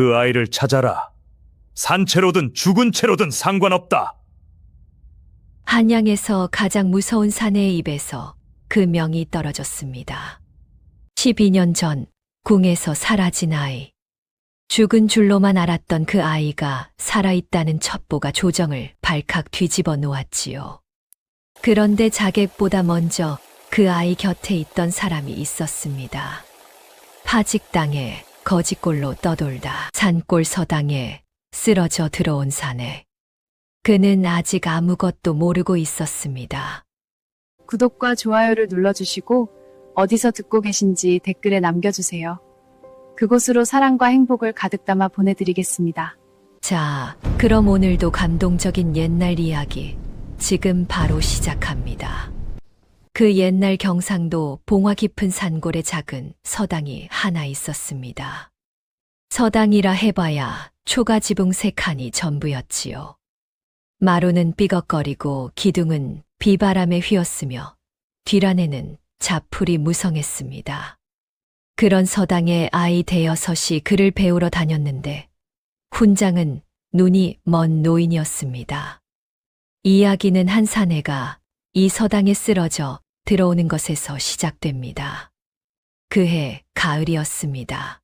그 아이를 찾아라. 산채로든 죽은 채로든 상관없다. 한양에서 가장 무서운 사내의 입에서 그 명이 떨어졌습니다. 12년 전 궁에서 사라진 아이. 죽은 줄로만 알았던 그 아이가 살아있다는 첩보가 조정을 발칵 뒤집어 놓았지요. 그런데 자객보다 먼저 그 아이 곁에 있던 사람이 있었습니다. 파직당해 거짓골로 떠돌다 산골 서당에 쓰러져 들어온 사내. 그는 아직 아무것도 모르고 있었습니다. 구독과 좋아요를 눌러주시고 어디서 듣고 계신지 댓글에 남겨주세요. 그곳으로 사랑과 행복을 가득 담아 보내드리겠습니다. 자, 그럼 오늘도 감동적인 옛날 이야기 지금 바로 시작합니다. 그 옛날 경상도 봉화 깊은 산골에 작은 서당이 하나 있었습니다. 서당이라 해봐야 초가 지붕 3칸이 전부였지요. 마루는 삐걱거리고 기둥은 비바람에 휘었으며 뒷안에는 자풀이 무성했습니다. 그런 서당에 아이 대여섯이 그를 배우러 다녔는데 훈장은 눈이 먼 노인이었습니다. 이야기는 한 사내가 이 서당에 쓰러져 들어오는 것에서 시작됩니다. 그해 가을이었습니다.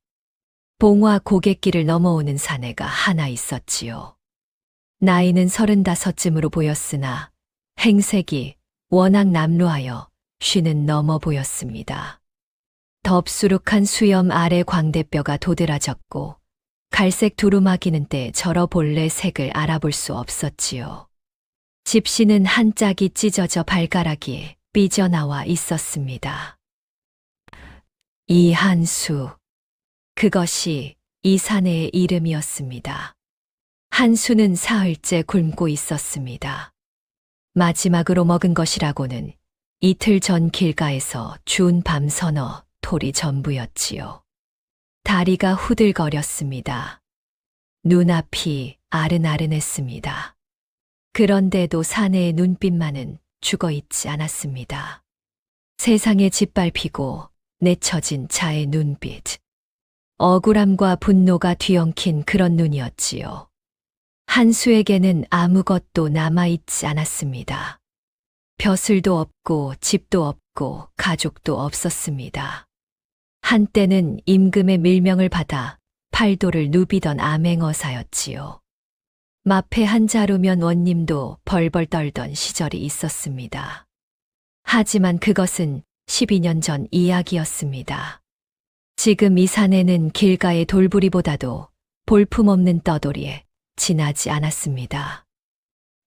봉화 고갯길을 넘어오는 사내가 하나 있었지요. 나이는 35쯤으로 보였으나 행색이 워낙 남루하여 쉬는 넘어 보였습니다. 덥수룩한 수염 아래 광대뼈가 도드라졌고 갈색 두루마기는 때 저러 본래 색을 알아볼 수 없었지요. 집시는 한 짝이 찢어져 발가락이 삐져나와 있었습니다. 이한수. 그것이 이 사내의 이름이었습니다. 한수는 사흘째 굶고 있었습니다. 마지막으로 먹은 것이라고는 이틀 전 길가에서 주운 밤 서너 톨이 전부였지요. 다리가 후들거렸습니다. 눈앞이 아른아른했습니다. 그런데도 사내의 눈빛만은 죽어있지 않았습니다. 세상에 짓밟히고 내쳐진 자의 눈빛. 억울함과 분노가 뒤엉킨 그런 눈이었지요. 한수에게는 아무것도 남아있지 않았습니다. 벼슬도 없고 집도 없고 가족도 없었습니다. 한때는 임금의 밀명을 받아 팔도를 누비던 암행어사였지요. 마패 한 자루면 원님도 벌벌 떨던 시절이 있었습니다. 하지만 그것은 12년 전 이야기였습니다. 지금 이 사내는 길가의 돌부리보다도 볼품없는 떠돌이에 지나지 않았습니다.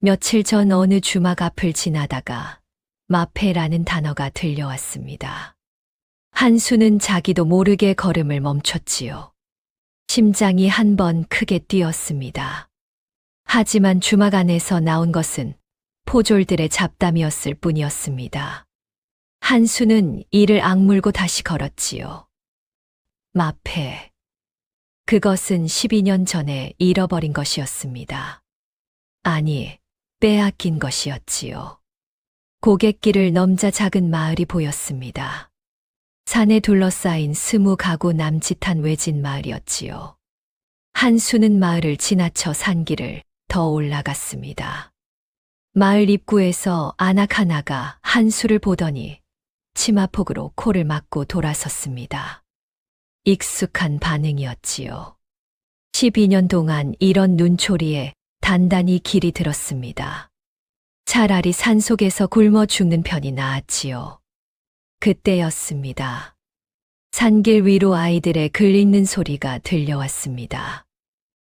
며칠 전 어느 주막 앞을 지나다가 마패라는 단어가 들려왔습니다. 한수는 자기도 모르게 걸음을 멈췄지요. 심장이 한 번 크게 뛰었습니다. 하지만 주막 안에서 나온 것은 포졸들의 잡담이었을 뿐이었습니다. 한수는 이를 악물고 다시 걸었지요. 마패. 그것은 12년 전에 잃어버린 것이었습니다. 아니, 빼앗긴 것이었지요. 고갯길을 넘자 작은 마을이 보였습니다. 산에 둘러싸인 20가구 남짓한 외진 마을이었지요. 한수는 마을을 지나쳐 산길을 더 올라갔습니다. 마을 입구에서 아낙 하나가 한수를 보더니 치마폭으로 코를 막고 돌아섰습니다. 익숙한 반응이었지요. 12년 동안 이런 눈초리에 단단히 길이 들었습니다. 차라리 산속에서 굶어 죽는 편이 나았지요. 그때였습니다. 산길 위로 아이들의 글 읽는 소리가 들려왔습니다.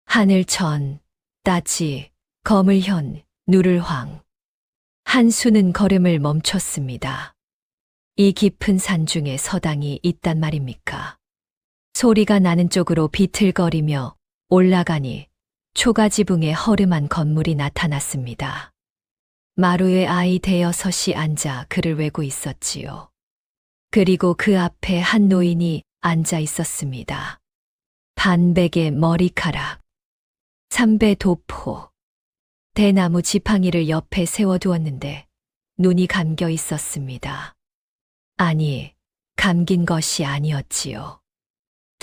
하늘천, 따지, 거물현, 누를황. 한수는 걸음을 멈췄습니다. 이 깊은 산 중에 서당이 있단 말입니까? 소리가 나는 쪽으로 비틀거리며 올라가니 초가지붕에 허름한 건물이 나타났습니다. 마루에 아이 대여섯이 앉아 글을 외고 있었지요. 그리고 그 앞에 한 노인이 앉아 있었습니다. 반백의 머리카락, 삼배 도포, 대나무 지팡이를 옆에 세워두었는데 눈이 감겨 있었습니다. 아니, 감긴 것이 아니었지요.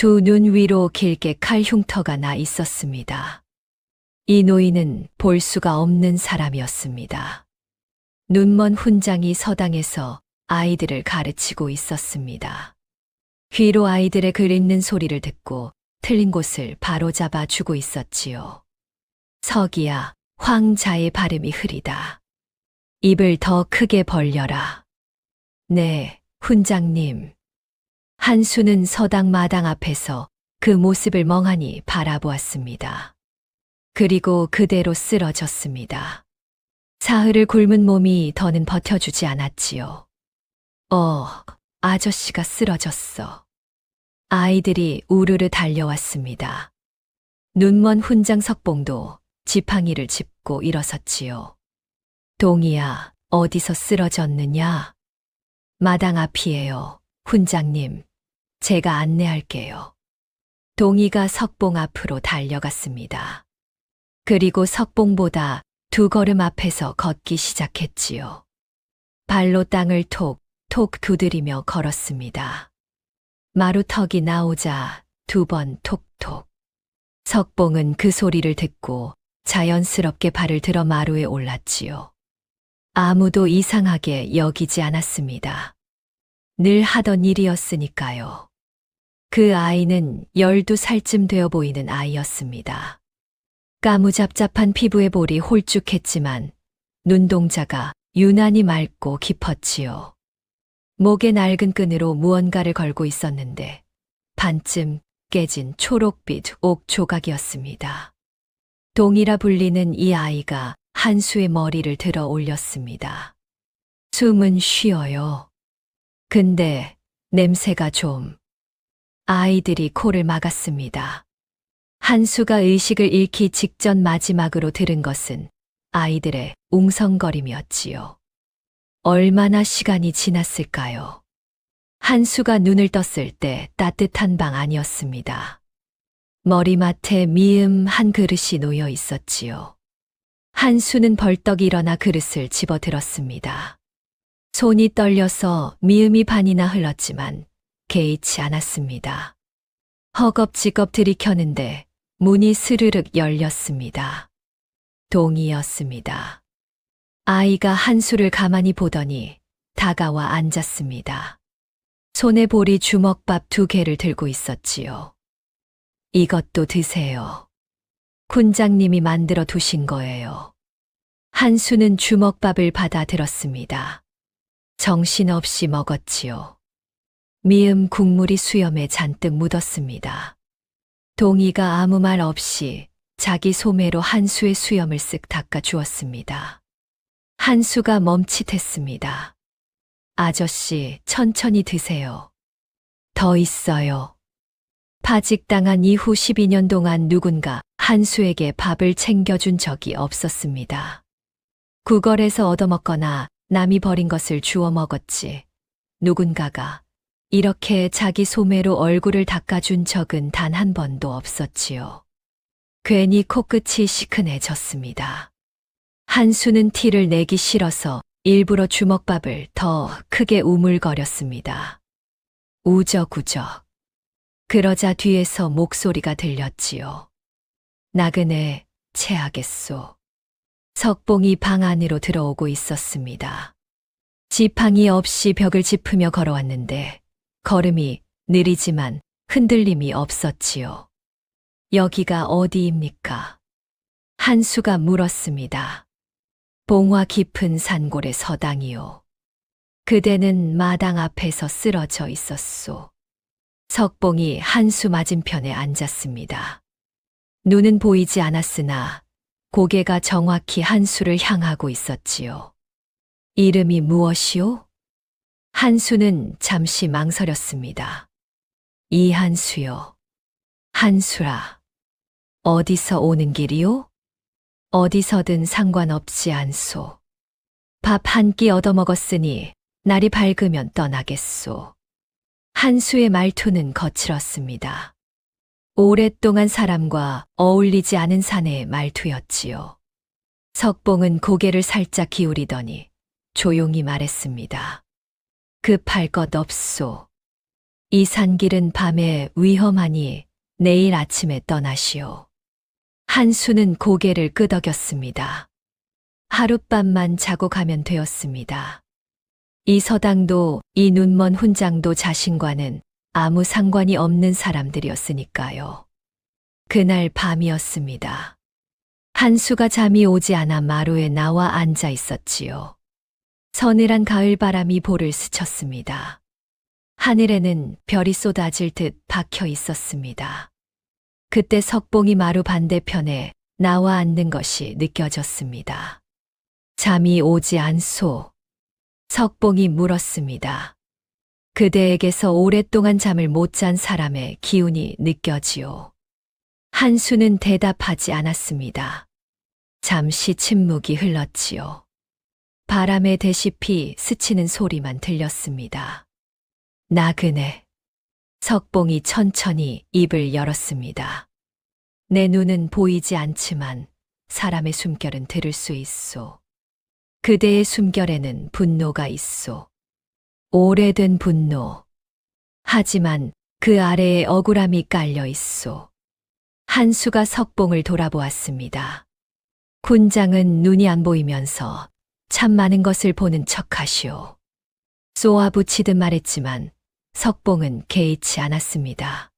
두 눈 위로 길게 칼 흉터가 나 있었습니다. 이 노인은 볼 수가 없는 사람이었습니다. 눈먼 훈장이 서당에서 아이들을 가르치고 있었습니다. 귀로 아이들의 글 읽는 소리를 듣고 틀린 곳을 바로잡아 주고 있었지요. 서기야, 황자의 발음이 흐리다. 입을 더 크게 벌려라. 네, 훈장님. 한수는 서당 마당 앞에서 그 모습을 멍하니 바라보았습니다. 그리고 그대로 쓰러졌습니다. 사흘을 굶은 몸이 더는 버텨주지 않았지요. 아저씨가 쓰러졌어. 아이들이 우르르 달려왔습니다. 눈먼 훈장 석봉도 지팡이를 짚고 일어섰지요. 동이야, 어디서 쓰러졌느냐? 마당 앞이에요, 훈장님. 제가 안내할게요. 동이가 석봉 앞으로 달려갔습니다. 그리고 석봉보다 2걸음 앞에서 걷기 시작했지요. 발로 땅을 톡톡 두드리며 걸었습니다. 마루턱이 나오자 2번 톡톡. 석봉은 그 소리를 듣고 자연스럽게 발을 들어 마루에 올랐지요. 아무도 이상하게 여기지 않았습니다. 늘 하던 일이었으니까요. 그 아이는 12살쯤 되어 보이는 아이였습니다. 까무잡잡한 피부의 볼이 홀쭉했지만 눈동자가 유난히 맑고 깊었지요. 목에 낡은 끈으로 무언가를 걸고 있었는데 반쯤 깨진 초록빛 옥 조각이었습니다. 동이라 불리는 이 아이가 한수의 머리를 들어 올렸습니다. 숨은 쉬어요. 근데 냄새가 좀. 아이들이 코를 막았습니다. 한수가 의식을 잃기 직전 마지막으로 들은 것은 아이들의 웅성거림이었지요. 얼마나 시간이 지났을까요? 한수가 눈을 떴을 때 따뜻한 방 아니었습니다. 머리맡에 미음 한 그릇이 놓여 있었지요. 한수는 벌떡 일어나 그릇을 집어들었습니다. 손이 떨려서 미음이 반이나 흘렀지만 개의치 않았습니다. 허겁지겁 들이켜는데 문이 스르륵 열렸습니다. 동이었습니다. 아이가 한수를 가만히 보더니 다가와 앉았습니다. 손에 보리 주먹밥 2개를 들고 있었지요. 이것도 드세요. 훈장님이 만들어 두신 거예요. 한수는 주먹밥을 받아 들었습니다. 정신없이 먹었지요. 미음 국물이 수염에 잔뜩 묻었습니다. 동이가 아무 말 없이 자기 소매로 한수의 수염을 쓱 닦아 주었습니다. 한수가 멈칫했습니다. 아저씨, 천천히 드세요. 더 있어요. 파직당한 이후 12년 동안 누군가 한수에게 밥을 챙겨준 적이 없었습니다. 구걸에서 얻어먹거나 남이 버린 것을 주워 먹었지. 누군가가 이렇게 자기 소매로 얼굴을 닦아준 적은 단 한 번도 없었지요. 괜히 코끝이 시큰해졌습니다. 한수는 티를 내기 싫어서 일부러 주먹밥을 더 크게 우물거렸습니다. 우적우적. 그러자 뒤에서 목소리가 들렸지요. 나그네, 체하겠소. 석봉이 방 안으로 들어오고 있었습니다. 지팡이 없이 벽을 짚으며 걸어왔는데 걸음이 느리지만 흔들림이 없었지요. 여기가 어디입니까? 한수가 물었습니다. 봉화 깊은 산골의 서당이요. 그대는 마당 앞에서 쓰러져 있었소. 석봉이 한수 맞은편에 앉았습니다. 눈은 보이지 않았으나 고개가 정확히 한수를 향하고 있었지요. 이름이 무엇이요? 한수는 잠시 망설였습니다. 이한수요. 한수라. 어디서 오는 길이요? 어디서든 상관없지 않소. 밥 한 끼 얻어먹었으니 날이 밝으면 떠나겠소. 한수의 말투는 거칠었습니다. 오랫동안 사람과 어울리지 않은 사내의 말투였지요. 석봉은 고개를 살짝 기울이더니 조용히 말했습니다. 급할 것 없소. 이 산길은 밤에 위험하니 내일 아침에 떠나시오. 한수는 고개를 끄덕였습니다. 하룻밤만 자고 가면 되었습니다. 이 서당도 이 눈먼 훈장도 자신과는 아무 상관이 없는 사람들이었으니까요. 그날 밤이었습니다. 한수가 잠이 오지 않아 마루에 나와 앉아 있었지요. 서늘한 가을바람이 볼을 스쳤습니다. 하늘에는 별이 쏟아질 듯 박혀 있었습니다. 그때 석봉이 마루 반대편에 나와 앉는 것이 느껴졌습니다. 잠이 오지 않소? 석봉이 물었습니다. 그대에게서 오랫동안 잠을 못 잔 사람의 기운이 느껴지오. 한수는 대답하지 않았습니다. 잠시 침묵이 흘렀지요. 바람에 대시피 스치는 소리만 들렸습니다. 나그네. 석봉이 천천히 입을 열었습니다. 내 눈은 보이지 않지만 사람의 숨결은 들을 수 있소. 그대의 숨결에는 분노가 있소. 오래된 분노. 하지만 그 아래에 억울함이 깔려 있소. 한수가 석봉을 돌아보았습니다. 군장은 눈이 안 보이면서 참 많은 것을 보는 척하시오. 쏘아붙이듯 말했지만 석봉은 개의치 않았습니다.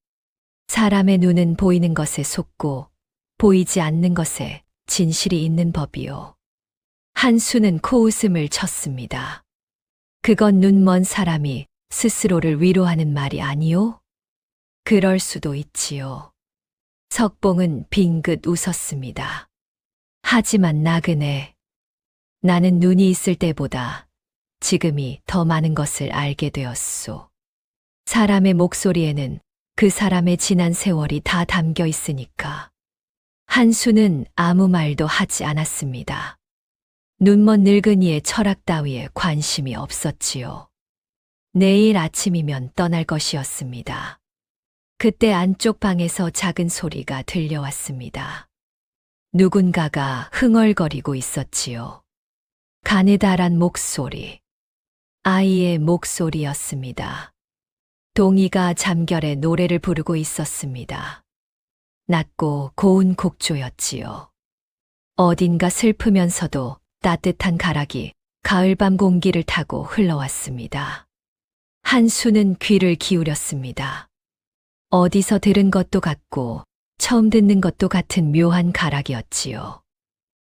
사람의 눈은 보이는 것에 속고 보이지 않는 것에 진실이 있는 법이요. 한수는 코웃음을 쳤습니다. 그건 눈먼 사람이 스스로를 위로하는 말이 아니오? 그럴 수도 있지요. 석봉은 빙긋 웃었습니다. 하지만 나그네. 나는 눈이 있을 때보다 지금이 더 많은 것을 알게 되었소. 사람의 목소리에는 그 사람의 지난 세월이 다 담겨 있으니까. 한수는 아무 말도 하지 않았습니다. 눈먼 늙은이의 철학 따위에 관심이 없었지요. 내일 아침이면 떠날 것이었습니다. 그때 안쪽 방에서 작은 소리가 들려왔습니다. 누군가가 흥얼거리고 있었지요. 가느다란 목소리. 아이의 목소리였습니다. 동이가 잠결에 노래를 부르고 있었습니다. 낮고 고운 곡조였지요. 어딘가 슬프면서도 따뜻한 가락이 가을밤 공기를 타고 흘러왔습니다. 한수는 귀를 기울였습니다. 어디서 들은 것도 같고 처음 듣는 것도 같은 묘한 가락이었지요.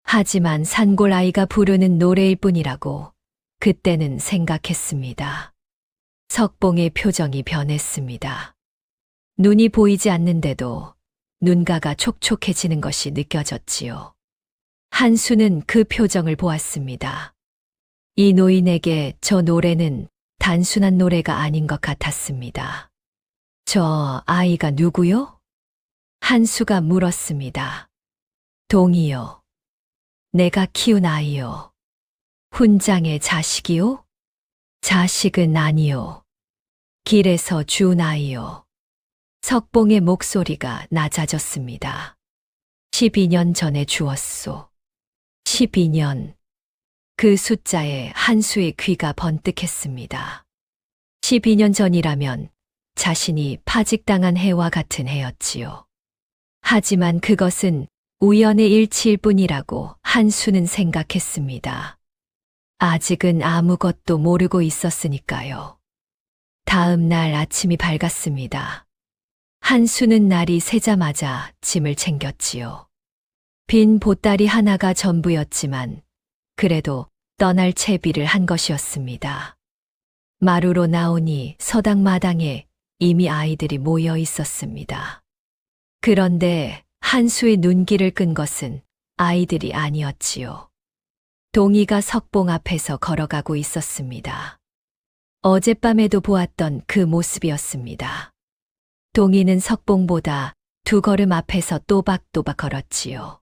하지만 산골 아이가 부르는 노래일 뿐이라고 그때는 생각했습니다. 석봉의 표정이 변했습니다. 눈이 보이지 않는데도 눈가가 촉촉해지는 것이 느껴졌지요. 한수는 그 표정을 보았습니다. 이 노인에게 저 노래는 단순한 노래가 아닌 것 같았습니다. 저 아이가 누구요? 한수가 물었습니다. 동이요. 내가 키운 아이요. 훈장의 자식이요? 자식은 아니요. 길에서 준 아이요. 석봉의 목소리가 낮아졌습니다. 12년 전에 주었소. 12년. 그 숫자에 한수의 귀가 번뜩했습니다. 12년 전이라면 자신이 파직당한 해와 같은 해였지요. 하지만 그것은 우연의 일치일 뿐이라고 한수는 생각했습니다. 아직은 아무것도 모르고 있었으니까요. 다음 날 아침이 밝았습니다. 한수는 날이 새자마자 짐을 챙겼지요. 빈 보따리 하나가 전부였지만 그래도 떠날 채비를 한 것이었습니다. 마루로 나오니 서당 마당에 이미 아이들이 모여 있었습니다. 그런데 한수의 눈길을 끈 것은 아이들이 아니었지요. 동이가 석봉 앞에서 걸어가고 있었습니다. 어젯밤에도 보았던 그 모습이었습니다. 동이는 석봉보다 2걸음 앞에서 또박또박 걸었지요.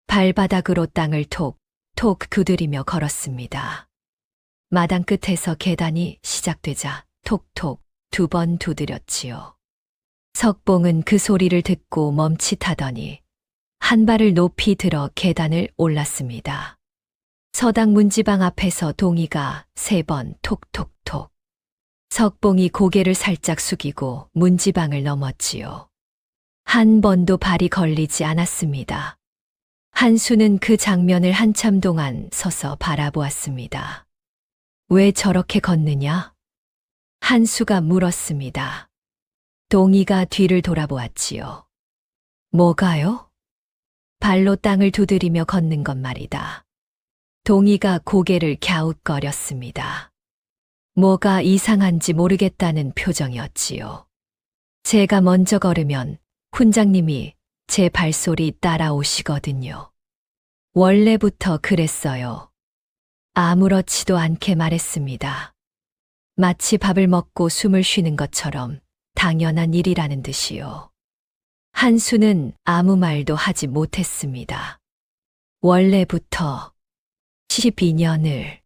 발바닥으로 땅을 톡톡 두드리며 걸었습니다. 마당 끝에서 계단이 시작되자 톡톡 2번 두드렸지요. 석봉은 그 소리를 듣고 멈칫하더니 한 발을 높이 들어 계단을 올랐습니다. 서당 문지방 앞에서 동이가 3번 톡톡톡. 석봉이 고개를 살짝 숙이고 문지방을 넘었지요. 한 번도 발이 걸리지 않았습니다. 한수는 그 장면을 한참 동안 서서 바라보았습니다. 왜 저렇게 걷느냐? 한수가 물었습니다. 동희가 뒤를 돌아보았지요. 뭐가요? 발로 땅을 두드리며 걷는 것 말이다. 동희가 고개를 갸웃거렸습니다. 뭐가 이상한지 모르겠다는 표정이었지요. 제가 먼저 걸으면 훈장님이 제 발소리 따라오시거든요. 원래부터 그랬어요. 아무렇지도 않게 말했습니다. 마치 밥을 먹고 숨을 쉬는 것처럼 당연한 일이라는 듯이요. 한수는 아무 말도 하지 못했습니다. 원래부터 12년을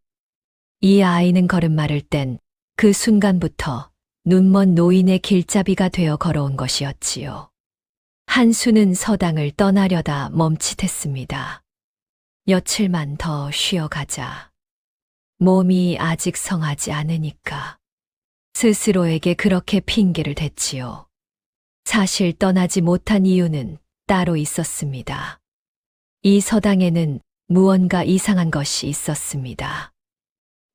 이 아이는 걸음마를 땐 그 순간부터 눈먼 노인의 길잡이가 되어 걸어온 것이었지요. 한수는 서당을 떠나려다 멈칫했습니다. 며칠만 더 쉬어가자. 몸이 아직 성하지 않으니까. 스스로에게 그렇게 핑계를 댔지요. 사실 떠나지 못한 이유는 따로 있었습니다. 이 서당에는 무언가 이상한 것이 있었습니다.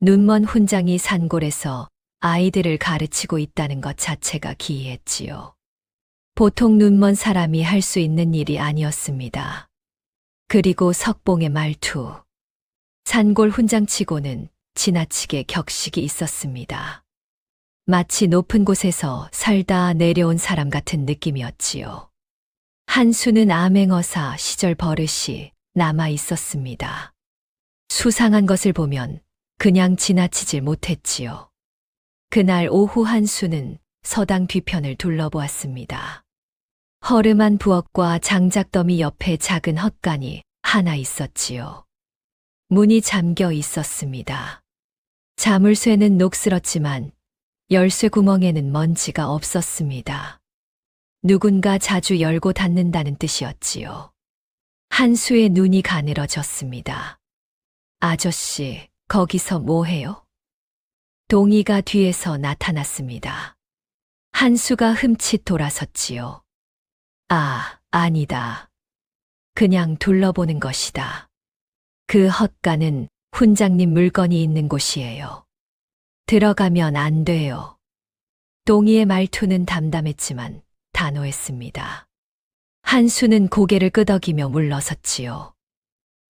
눈먼 훈장이 산골에서 아이들을 가르치고 있다는 것 자체가 기이했지요. 보통 눈먼 사람이 할 수 있는 일이 아니었습니다. 그리고 석봉의 말투. 산골 훈장치고는 지나치게 격식이 있었습니다. 마치 높은 곳에서 살다 내려온 사람 같은 느낌이었지요. 한수는 암행어사 시절 버릇이 남아 있었습니다. 수상한 것을 보면 그냥 지나치질 못했지요. 그날 오후 한수는 서당 뒤편을 둘러보았습니다. 허름한 부엌과 장작더미 옆에 작은 헛간이 하나 있었지요. 문이 잠겨 있었습니다. 자물쇠는 녹슬었지만 열쇠 구멍에는 먼지가 없었습니다. 누군가 자주 열고 닫는다는 뜻이었지요. 한수의 눈이 가늘어졌습니다. 아저씨, 거기서 뭐 해요? 동희가 뒤에서 나타났습니다. 한수가 흠칫 돌아섰지요. 아, 아니다. 그냥 둘러보는 것이다. 그 헛간은 훈장님 물건이 있는 곳이에요. 들어가면 안 돼요. 동희의 말투는 담담했지만 단호했습니다. 한수는 고개를 끄덕이며 물러섰지요.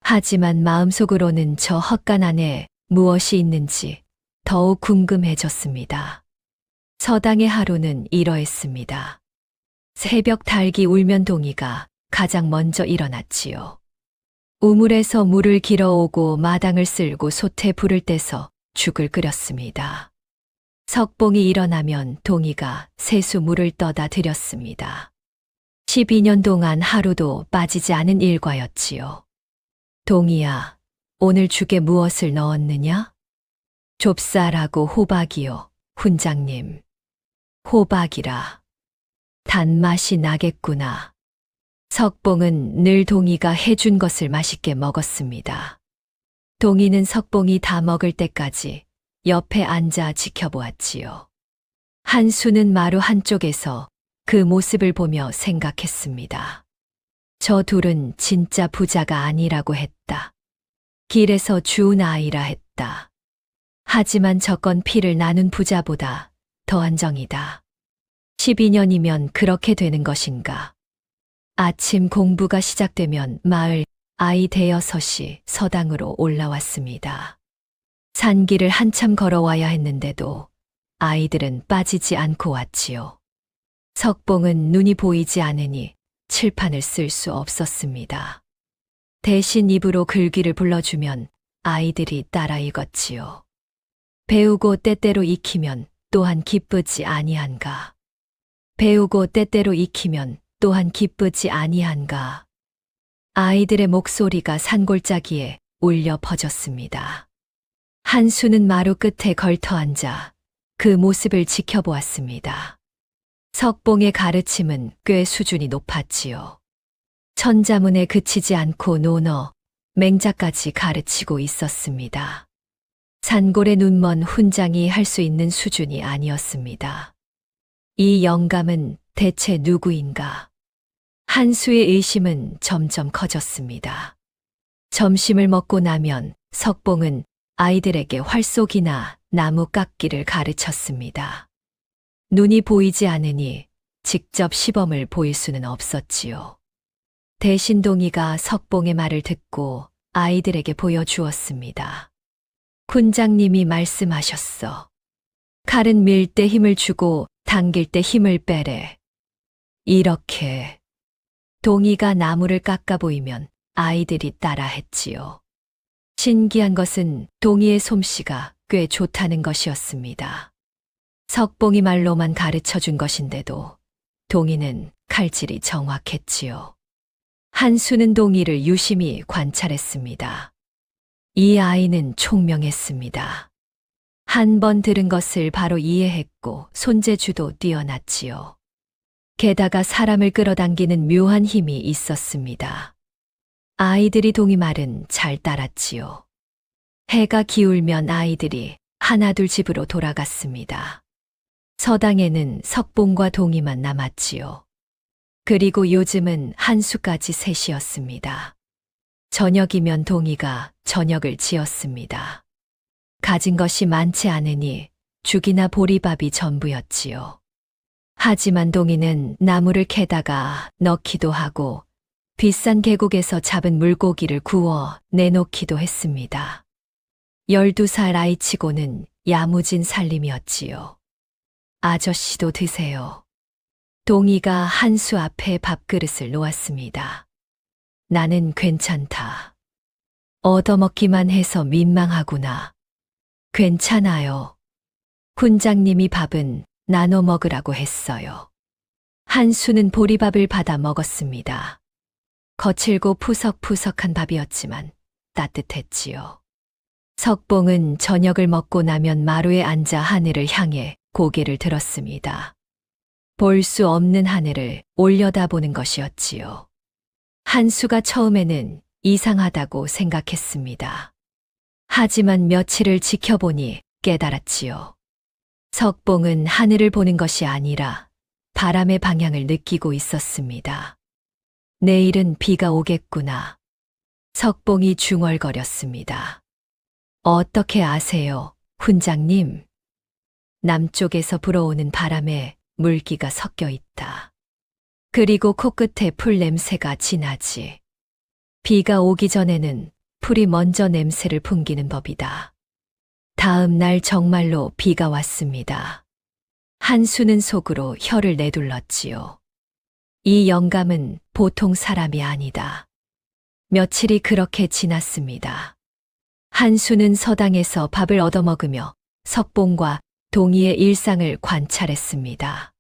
하지만 마음속으로는 저 헛간 안에 무엇이 있는지 더욱 궁금해졌습니다. 서당의 하루는 이러했습니다. 새벽 닭이 울면 동희가 가장 먼저 일어났지요. 우물에서 물을 길어오고 마당을 쓸고 솥에 불을 떼서 죽을 끓였습니다. 석봉이 일어나면 동희가 세수 물을 떠다 드렸습니다. 12년 동안 하루도 빠지지 않은 일과였지요. 동희야, 오늘 죽에 무엇을 넣었느냐? 좁쌀하고 호박이요, 훈장님. 호박이라. 단맛이 나겠구나. 석봉은 늘 동희가 해준 것을 맛있게 먹었습니다. 동희는 석봉이 다 먹을 때까지 옆에 앉아 지켜보았지요. 한수는 마루 한쪽에서 그 모습을 보며 생각했습니다. 저 둘은 진짜 부자가 아니라고 했다. 길에서 주운 아이라 했다. 하지만 저건 피를 나눈 부자보다 더한 정이다. 12년이면 그렇게 되는 것인가. 아침 공부가 시작되면 마을 아이 대여섯이 서당으로 올라왔습니다. 산길을 한참 걸어와야 했는데도 아이들은 빠지지 않고 왔지요. 석봉은 눈이 보이지 않으니 칠판을 쓸 수 없었습니다. 대신 입으로 글귀를 불러주면 아이들이 따라 읽었지요. 배우고 때때로 익히면 또한 기쁘지 아니한가. 배우고 때때로 익히면 또한 기쁘지 아니한가. 아이들의 목소리가 산골짜기에 울려 퍼졌습니다. 한수는 마루 끝에 걸터 앉아 그 모습을 지켜보았습니다. 석봉의 가르침은 꽤 수준이 높았지요. 천자문에 그치지 않고 논어, 맹자까지 가르치고 있었습니다. 산골의 눈먼 훈장이 할 수 있는 수준이 아니었습니다. 이 영감은 대체 누구인가? 한수의 의심은 점점 커졌습니다. 점심을 먹고 나면 석봉은 아이들에게 활쏘기나 나무 깎기를 가르쳤습니다. 눈이 보이지 않으니 직접 시범을 보일 수는 없었지요. 대신 동희가 석봉의 말을 듣고 아이들에게 보여주었습니다. 군장님이 말씀하셨어. 칼은 밀 때 힘을 주고 당길 때 힘을 빼래. 이렇게 동희가 나무를 깎아 보이면 아이들이 따라 했지요. 신기한 것은 동희의 솜씨가 꽤 좋다는 것이었습니다. 석봉이 말로만 가르쳐 준 것인데도 동희는 칼질이 정확했지요. 한수는 동희를 유심히 관찰했습니다. 이 아이는 총명했습니다. 한 번 들은 것을 바로 이해했고 손재주도 뛰어났지요. 게다가 사람을 끌어당기는 묘한 힘이 있었습니다. 아이들이 동희 말은 잘 따랐지요. 해가 기울면 아이들이 하나둘 집으로 돌아갔습니다. 서당에는 석봉과 동희만 남았지요. 그리고 요즘은 한수까지 셋이었습니다. 저녁이면 동희가 저녁을 지었습니다. 가진 것이 많지 않으니 죽이나 보리밥이 전부였지요. 하지만 동희는 나무를 캐다가 넣기도 하고 비싼 계곡에서 잡은 물고기를 구워 내놓기도 했습니다. 12살 아이치고는 야무진 살림이었지요. 아저씨도 드세요. 동희가 한수 앞에 밥그릇을 놓았습니다. 나는 괜찮다. 얻어먹기만 해서 민망하구나. 괜찮아요. 군장님이 밥은 나눠 먹으라고 했어요. 한수는 보리밥을 받아 먹었습니다. 거칠고 푸석푸석한 밥이었지만 따뜻했지요. 석봉은 저녁을 먹고 나면 마루에 앉아 하늘을 향해 고개를 들었습니다. 볼 수 없는 하늘을 올려다보는 것이었지요. 한수가 처음에는 이상하다고 생각했습니다. 하지만 며칠을 지켜보니 깨달았지요. 석봉은 하늘을 보는 것이 아니라 바람의 방향을 느끼고 있었습니다. 내일은 비가 오겠구나. 석봉이 중얼거렸습니다. 어떻게 아세요, 훈장님? 남쪽에서 불어오는 바람에 물기가 섞여 있다. 그리고 코끝에 풀 냄새가 진하지. 비가 오기 전에는 풀이 먼저 냄새를 풍기는 법이다. 다음 날 정말로 비가 왔습니다. 한수는 속으로 혀를 내둘렀지요. 이 영감은 보통 사람이 아니다. 며칠이 그렇게 지났습니다. 한수는 서당에서 밥을 얻어먹으며 석봉과 동희의 일상을 관찰했습니다.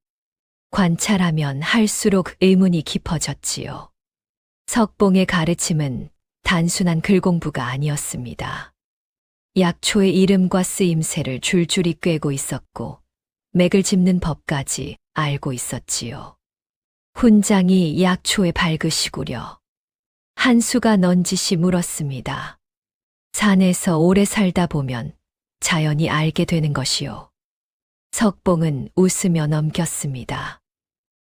관찰하면 할수록 의문이 깊어졌지요. 석봉의 가르침은 단순한 글공부가 아니었습니다. 약초의 이름과 쓰임새를 줄줄이 꿰고 있었고 맥을 짚는 법까지 알고 있었지요. 훈장이 약초에 밝으시구려. 한수가 넌지시 물었습니다. 산에서 오래 살다 보면 자연히 알게 되는 것이요. 석봉은 웃으며 넘겼습니다.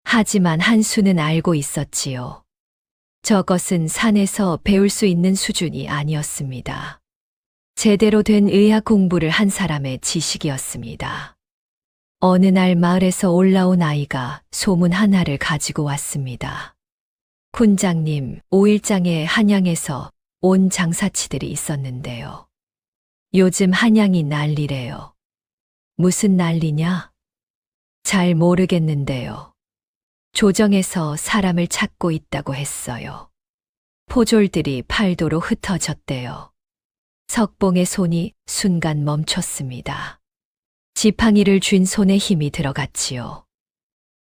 하지만 한수는 알고 있었지요. 저것은 산에서 배울 수 있는 수준이 아니었습니다. 제대로 된 의학 공부를 한 사람의 지식이었습니다. 어느 날 마을에서 올라온 아이가 소문 하나를 가지고 왔습니다. 군장님, 5일장에 한양에서 온 장사치들이 있었는데요. 요즘 한양이 난리래요. 무슨 난리냐? 잘 모르겠는데요. 조정에서 사람을 찾고 있다고 했어요. 포졸들이 팔도로 흩어졌대요. 석봉의 손이 순간 멈췄습니다. 지팡이를 쥔 손에 힘이 들어갔지요.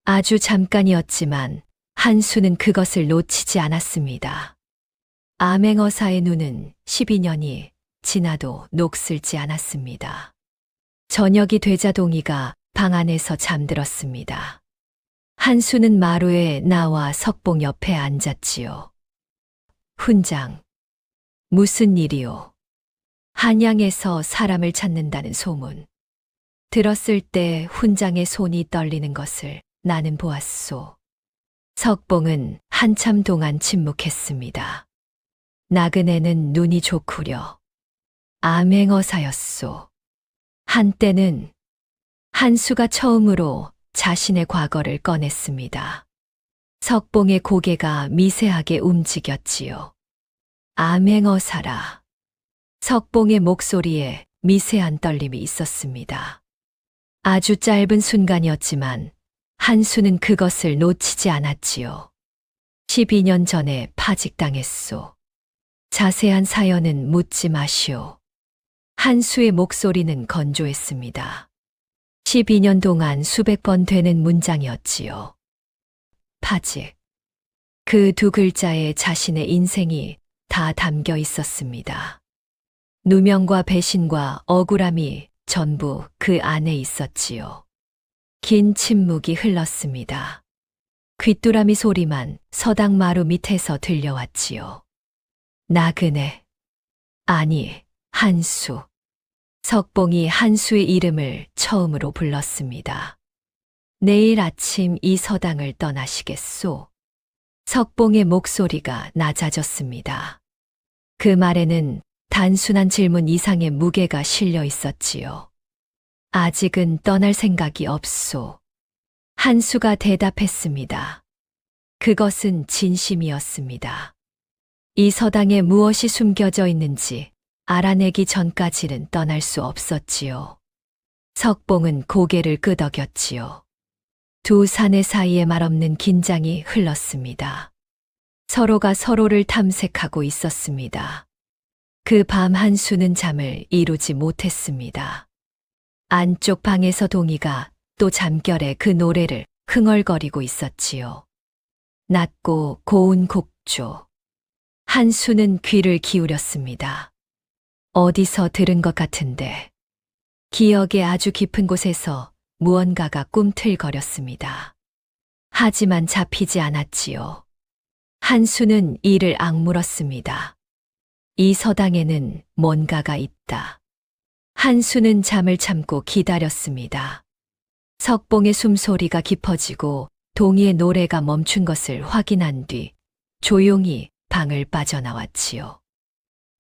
아주 잠깐이었지만 한수는 그것을 놓치지 않았습니다. 암행어사의 눈은 12년이 지나도 녹슬지 않았습니다. 저녁이 되자 동희가 방 안에서 잠들었습니다. 한수는 마루에 나와 석봉 옆에 앉았지요. 훈장, 무슨 일이오? 한양에서 사람을 찾는다는 소문. 들었을 때 훈장의 손이 떨리는 것을 나는 보았소. 석봉은 한참 동안 침묵했습니다. 나그네는 눈이 좋구려. 암행어사였소. 한때는 한수가 처음으로 자신의 과거를 꺼냈습니다. 석봉의 고개가 미세하게 움직였지요. 암행어사라. 석봉의 목소리에 미세한 떨림이 있었습니다. 아주 짧은 순간이었지만 한수는 그것을 놓치지 않았지요. 12년 전에 파직당했소. 자세한 사연은 묻지 마시오. 한수의 목소리는 건조했습니다. 12년 동안 수백 번 되는 문장이었지요. 파직. 그 두 글자에 자신의 인생이 다 담겨 있었습니다. 누명과 배신과 억울함이 전부 그 안에 있었지요. 긴 침묵이 흘렀습니다. 귀뚜라미 소리만 서당 마루 밑에서 들려왔지요. 나그네. 아니, 한수. 석봉이 한수의 이름을 처음으로 불렀습니다. 내일 아침 이 서당을 떠나시겠소? 석봉의 목소리가 낮아졌습니다. 그 말에는 단순한 질문 이상의 무게가 실려 있었지요. 아직은 떠날 생각이 없소. 한수가 대답했습니다. 그것은 진심이었습니다. 이 서당에 무엇이 숨겨져 있는지 알아내기 전까지는 떠날 수 없었지요. 석봉은 고개를 끄덕였지요. 두 사내 사이에 말없는 긴장이 흘렀습니다. 서로가 서로를 탐색하고 있었습니다. 그 밤 한수는 잠을 이루지 못했습니다. 안쪽 방에서 동희가 또 잠결에 그 노래를 흥얼거리고 있었지요. 낮고 고운 곡조. 한수는 귀를 기울였습니다. 어디서 들은 것 같은데. 기억의 아주 깊은 곳에서 무언가가 꿈틀거렸습니다. 하지만 잡히지 않았지요. 한수는 이를 악물었습니다. 이 서당에는 뭔가가 있다. 한수는 잠을 참고 기다렸습니다. 석봉의 숨소리가 깊어지고 동희의 노래가 멈춘 것을 확인한 뒤 조용히 방을 빠져나왔지요.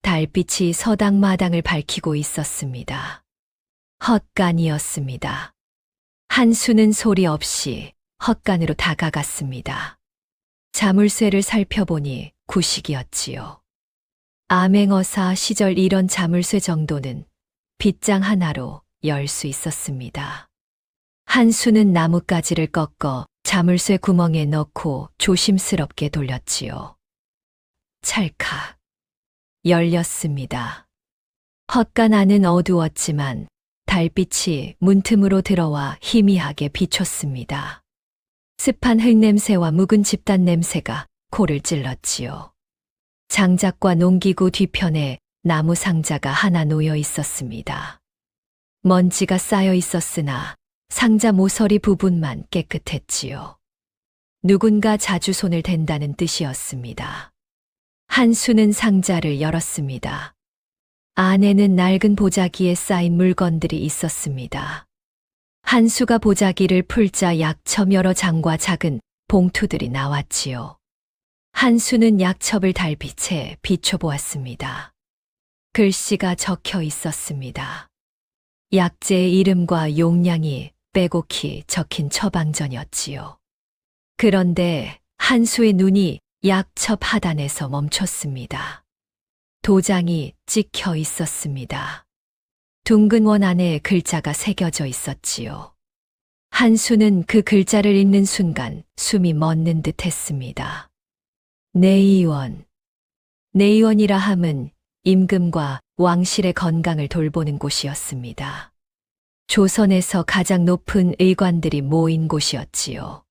달빛이 서당 마당을 밝히고 있었습니다. 헛간이었습니다. 한수는 소리 없이 헛간으로 다가갔습니다. 자물쇠를 살펴보니 구식이었지요. 암행어사 시절 이런 자물쇠 정도는 빗장 하나로 열 수 있었습니다. 한수는 나뭇가지를 꺾어 자물쇠 구멍에 넣고 조심스럽게 돌렸지요. 찰칵. 열렸습니다. 헛간 안은 어두웠지만 달빛이 문틈으로 들어와 희미하게 비췄습니다. 습한 흙냄새와 묵은 집단 냄새가 코를 찔렀지요. 장작과 농기구 뒤편에 나무 상자가 하나 놓여 있었습니다. 먼지가 쌓여 있었으나 상자 모서리 부분만 깨끗했지요. 누군가 자주 손을 댄다는 뜻이었습니다. 한수는 상자를 열었습니다. 안에는 낡은 보자기에 쌓인 물건들이 있었습니다. 한수가 보자기를 풀자 약첩 여러 장과 작은 봉투들이 나왔지요. 한수는 약첩을 달빛에 비춰보았습니다. 글씨가 적혀 있었습니다. 약재의 이름과 용량이 빼곡히 적힌 처방전이었지요. 그런데 한수의 눈이 약첩 하단에서 멈췄습니다. 도장이 찍혀 있었습니다. 둥근 원 안에 글자가 새겨져 있었지요. 한수는 그 글자를 읽는 순간 숨이 멎는 듯 했습니다. 내의원. 내의원이라 함은 임금과 왕실의 건강을 돌보는 곳이었습니다. 조선에서 가장 높은 의관들이 모인 곳이었지요.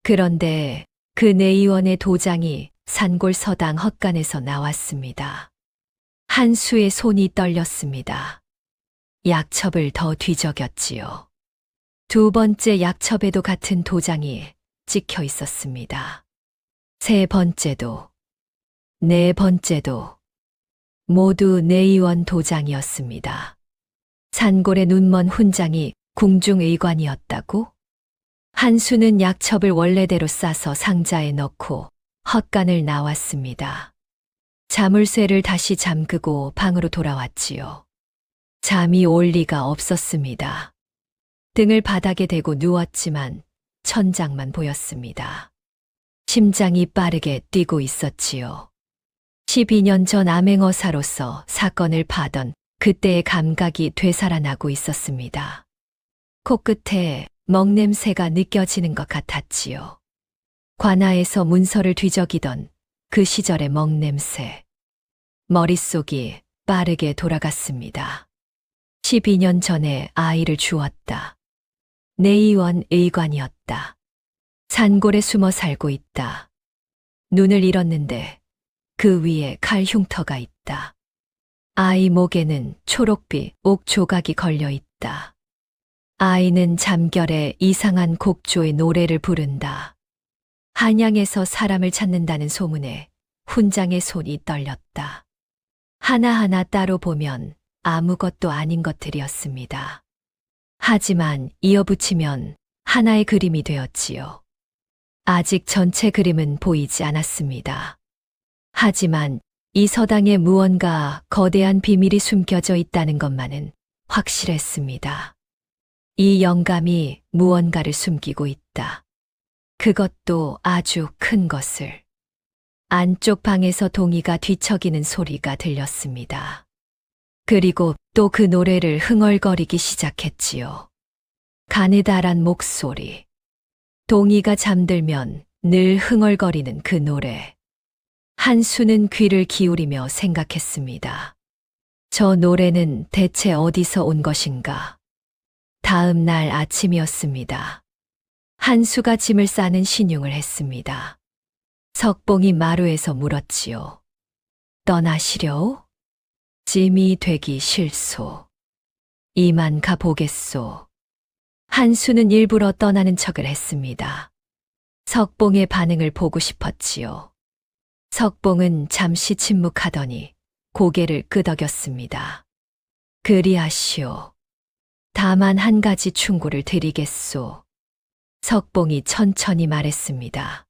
그런데 그 내의원의 도장이 산골 서당 헛간에서 나왔습니다. 한수의 손이 떨렸습니다. 약첩을 더 뒤적였지요. 두 번째 약첩에도 같은 도장이 찍혀 있었습니다. 세 번째도, 네 번째도, 모두 내의원 도장이었습니다. 산골의 눈먼 훈장이 궁중의관이었다고? 한수는 약첩을 원래대로 싸서 상자에 넣고 헛간을 나왔습니다. 자물쇠를 다시 잠그고 방으로 돌아왔지요. 잠이 올 리가 없었습니다. 등을 바닥에 대고 누웠지만 천장만 보였습니다. 심장이 빠르게 뛰고 있었지요. 12년 전 암행어사로서 사건을 파던 그때의 감각이 되살아나고 있었습니다. 코끝에 먹냄새가 느껴지는 것 같았지요. 관아에서 문서를 뒤적이던 그 시절의 먹냄새. 머릿속이 빠르게 돌아갔습니다. 12년 전에 아이를 주었다. 내의원 의관이었다. 산골에 숨어 살고 있다. 눈을 잃었는데 그 위에 칼 흉터가 있다. 아이 목에는 초록빛 옥 조각이 걸려 있다. 아이는 잠결에 이상한 곡조의 노래를 부른다. 한양에서 사람을 찾는다는 소문에 훈장의 손이 떨렸다. 하나하나 따로 보면 아무것도 아닌 것들이었습니다. 하지만 이어붙이면 하나의 그림이 되었지요. 아직 전체 그림은 보이지 않았습니다. 하지만 이 서당에 무언가 거대한 비밀이 숨겨져 있다는 것만은 확실했습니다. 이 영감이 무언가를 숨기고 있다. 그것도 아주 큰 것을. 안쪽 방에서 동이가 뒤척이는 소리가 들렸습니다. 그리고 또 그 노래를 흥얼거리기 시작했지요. 가느다란 목소리. 동이가 잠들면 늘 흥얼거리는 그 노래. 한수는 귀를 기울이며 생각했습니다. 저 노래는 대체 어디서 온 것인가? 다음 날 아침이었습니다. 한수가 짐을 싸는 신용을 했습니다. 석봉이 마루에서 물었지요. 떠나시려오? 짐이 되기 싫소. 이만 가보겠소. 한수는 일부러 떠나는 척을 했습니다. 석봉의 반응을 보고 싶었지요. 석봉은 잠시 침묵하더니 고개를 끄덕였습니다. 그리하시오. 다만 한 가지 충고를 드리겠소. 석봉이 천천히 말했습니다.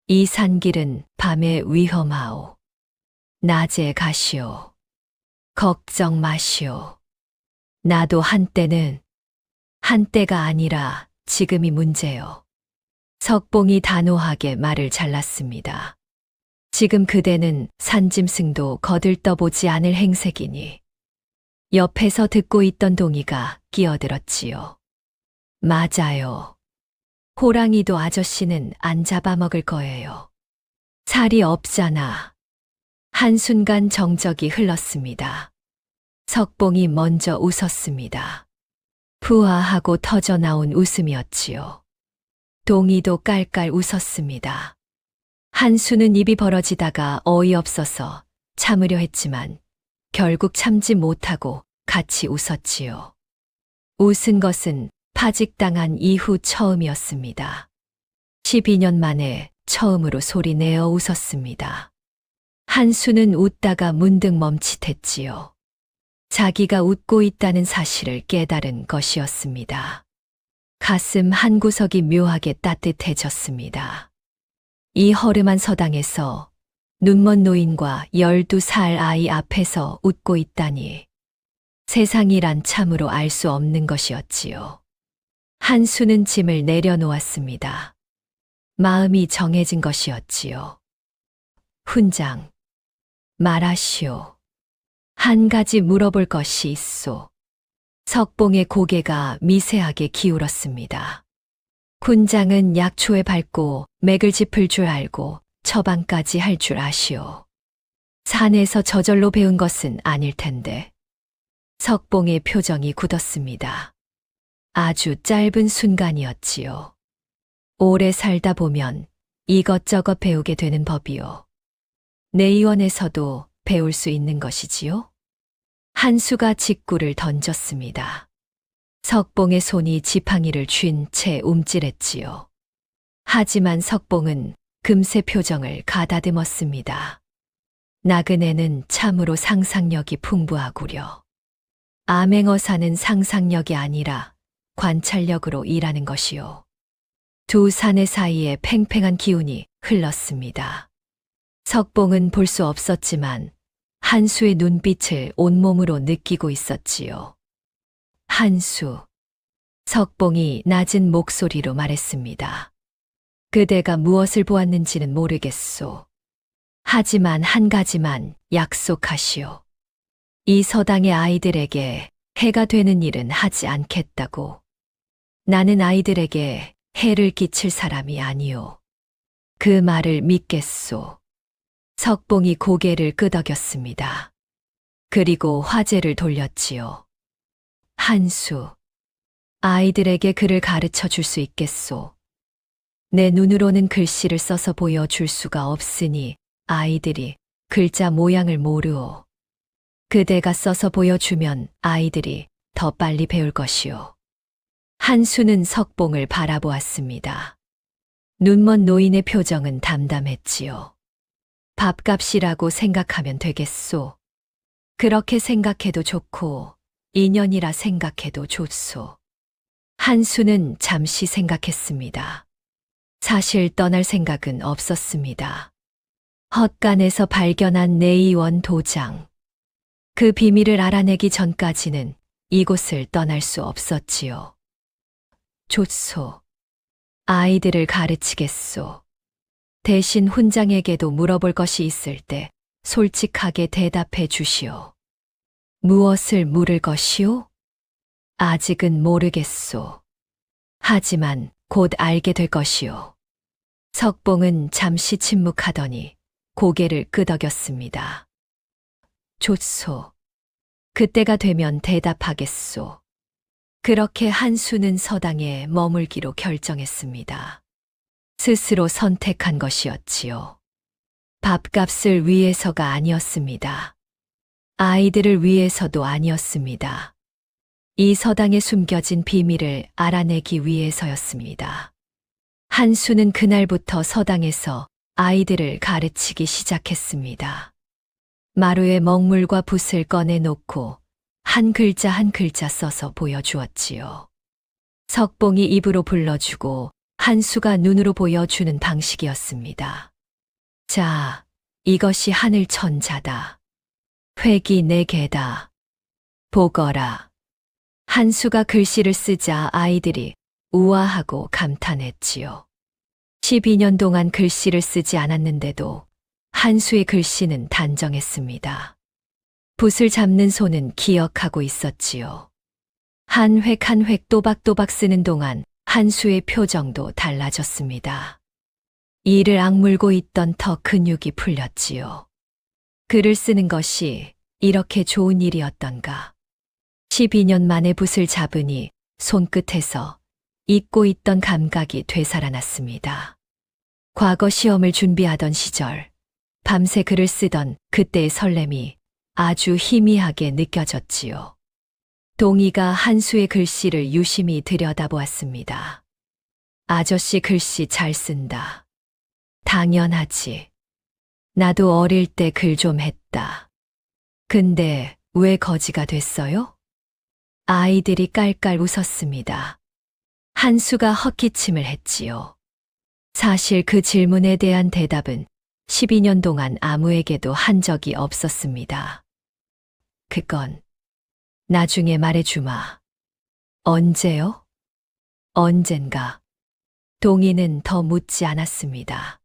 이 산길은 밤에 위험하오. 낮에 가시오. 걱정 마시오. 나도 한때가 아니라 지금이 문제요. 석봉이 단호하게 말을 잘랐습니다. 지금 그대는 산짐승도 거들떠보지 않을 행색이니. 옆에서 듣고 있던 동이가 끼어들었지요. 맞아요. 호랑이도 아저씨는 안 잡아먹을 거예요. 살이 없잖아. 한순간 정적이 흘렀습니다. 석봉이 먼저 웃었습니다. 푸아하고 터져나온 웃음이었지요. 동이도 깔깔 웃었습니다. 한수는 입이 벌어지다가 어이없어서 참으려 했지만 결국 참지 못하고 같이 웃었지요. 웃은 것은 파직당한 이후 처음이었습니다. 12년 만에 처음으로 소리내어 웃었습니다. 한수는 웃다가 문득 멈칫했지요. 자기가 웃고 있다는 사실을 깨달은 것이었습니다. 가슴 한구석이 묘하게 따뜻해졌습니다. 이 허름한 서당에서 눈먼 노인과 12살 아이 앞에서 웃고 있다니 세상이란 참으로 알 수 없는 것이었지요. 한수는 짐을 내려놓았습니다. 마음이 정해진 것이었지요. 훈장, 말하시오. 한 가지 물어볼 것이 있소. 석봉의 고개가 미세하게 기울었습니다. 훈장은 약초에 밟고 맥을 짚을 줄 알고 처방까지 할 줄 아시오. 산에서 저절로 배운 것은 아닐 텐데. 석봉의 표정이 굳었습니다. 아주 짧은 순간이었지요. 오래 살다 보면 이것저것 배우게 되는 법이요. 내의원에서도 배울 수 있는 것이지요. 한수가 직구를 던졌습니다. 석봉의 손이 지팡이를 쥔 채 움찔했지요. 하지만 석봉은 금세 표정을 가다듬었습니다. 나그네는 참으로 상상력이 풍부하구려. 암행어사는 상상력이 아니라 관찰력으로 일하는 것이요. 두 사내 사이에 팽팽한 기운이 흘렀습니다. 석봉은 볼 수 없었지만 한수의 눈빛을 온몸으로 느끼고 있었지요. 한수. 석봉이 낮은 목소리로 말했습니다. 그대가 무엇을 보았는지는 모르겠소. 하지만 한 가지만 약속하시오. 이 서당의 아이들에게 해가 되는 일은 하지 않겠다고. 나는 아이들에게 해를 끼칠 사람이 아니오. 그 말을 믿겠소. 석봉이 고개를 끄덕였습니다. 그리고 화제를 돌렸지요. 한수. 아이들에게 글을 가르쳐 줄 수 있겠소. 내 눈으로는 글씨를 써서 보여줄 수가 없으니 아이들이 글자 모양을 모르오. 그대가 써서 보여주면 아이들이 더 빨리 배울 것이오. 한수는 석봉을 바라보았습니다. 눈먼 노인의 표정은 담담했지요. 밥값이라고 생각하면 되겠소. 그렇게 생각해도 좋고 인연이라 생각해도 좋소. 한수는 잠시 생각했습니다. 사실 떠날 생각은 없었습니다. 헛간에서 발견한 내의원 도장. 그 비밀을 알아내기 전까지는 이곳을 떠날 수 없었지요. 좋소. 아이들을 가르치겠소. 대신 훈장에게도 물어볼 것이 있을 때 솔직하게 대답해 주시오. 무엇을 물을 것이오? 아직은 모르겠소. 하지만 곧 알게 될 것이오. 석봉은 잠시 침묵하더니 고개를 끄덕였습니다. 좋소. 그때가 되면 대답하겠소. 그렇게 한수는 서당에 머물기로 결정했습니다. 스스로 선택한 것이었지요. 밥값을 위해서가 아니었습니다. 아이들을 위해서도 아니었습니다. 이 서당에 숨겨진 비밀을 알아내기 위해서였습니다. 한수는 그날부터 서당에서 아이들을 가르치기 시작했습니다. 마루에 먹물과 붓을 꺼내놓고 한 글자 한 글자 써서 보여주었지요. 석봉이 입으로 불러주고 한수가 눈으로 보여주는 방식이었습니다. 자, 이것이 하늘 천자다. 획이 4개다. 보거라. 한수가 글씨를 쓰자 아이들이 우아하고 감탄했지요. 12년 동안 글씨를 쓰지 않았는데도 한수의 글씨는 단정했습니다. 붓을 잡는 손은 기억하고 있었지요. 한 획 한 획 또박또박 쓰는 동안 한수의 표정도 달라졌습니다. 이를 악물고 있던 턱 근육이 풀렸지요. 글을 쓰는 것이 이렇게 좋은 일이었던가. 12년 만에 붓을 잡으니 손끝에서 잊고 있던 감각이 되살아났습니다. 과거 시험을 준비하던 시절, 밤새 글을 쓰던 그때의 설렘이 아주 희미하게 느껴졌지요. 동희가 한수의 글씨를 유심히 들여다보았습니다. 아저씨 글씨 잘 쓴다. 당연하지. 나도 어릴 때 글 좀 했다. 근데 왜 거지가 됐어요? 아이들이 깔깔 웃었습니다. 한수가 헛기침을 했지요. 사실 그 질문에 대한 대답은 12년 동안 아무에게도 한 적이 없었습니다. 그건 나중에 말해주마. 언제요? 언젠가. 동희는 더 묻지 않았습니다.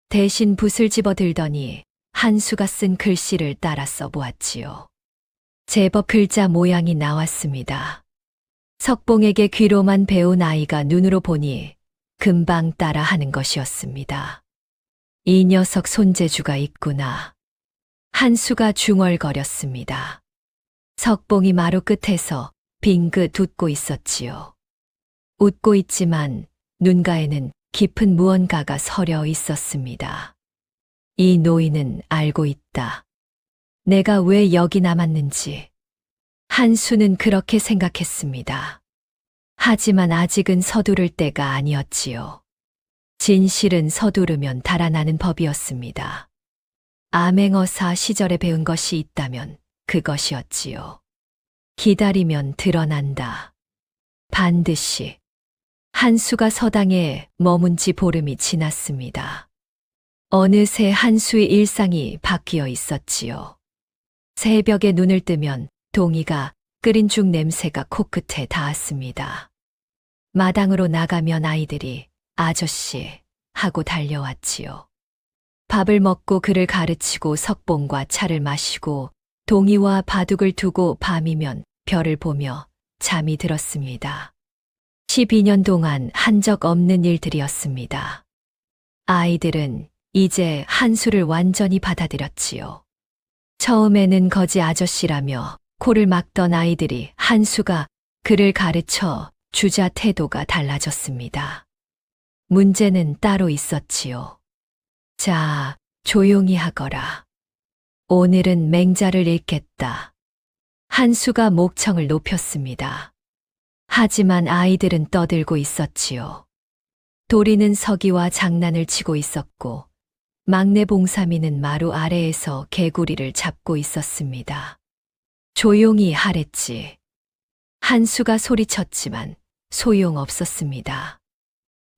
대신 붓을 집어들더니 한수가 쓴 글씨를 따라 써보았지요. 제법 글자 모양이 나왔습니다. 석봉에게 귀로만 배운 아이가 눈으로 보니 금방 따라 하는 것이었습니다. 이 녀석 손재주가 있구나. 한수가 중얼거렸습니다. 석봉이 마루 끝에서 빙긋 웃고 있었지요. 웃고 있지만 눈가에는 깊은 무언가가 서려 있었습니다. 이 노인은 알고 있다. 내가 왜 여기 남았는지. 한수는 그렇게 생각했습니다. 하지만 아직은 서두를 때가 아니었지요. 진실은 서두르면 달아나는 법이었습니다. 암행어사 시절에 배운 것이 있다면 그것이었지요. 기다리면 드러난다. 반드시. 한수가 서당에 머문 지 보름이 지났습니다. 어느새 한수의 일상이 바뀌어 있었지요. 새벽에 눈을 뜨면 동이가 끓인 죽 냄새가 코끝에 닿았습니다. 마당으로 나가면 아이들이 아저씨 하고 달려왔지요. 밥을 먹고 그를 가르치고 석봉과 차를 마시고 동이와 바둑을 두고 밤이면 별을 보며 잠이 들었습니다. 12년 동안 한 적 없는 일들이었습니다. 아이들은 이제 한수를 완전히 받아들였지요. 처음에는 거지 아저씨라며 코를 막던 아이들이 한수가 그를 가르쳐 주자 태도가 달라졌습니다. 문제는 따로 있었지요. 자, 조용히 하거라. 오늘은 맹자를 읽겠다. 한수가 목청을 높였습니다. 하지만 아이들은 떠들고 있었지요. 도리는 서기와 장난을 치고 있었고 막내 봉삼이는 마루 아래에서 개구리를 잡고 있었습니다. 조용히 하랬지. 한수가 소리쳤지만 소용없었습니다.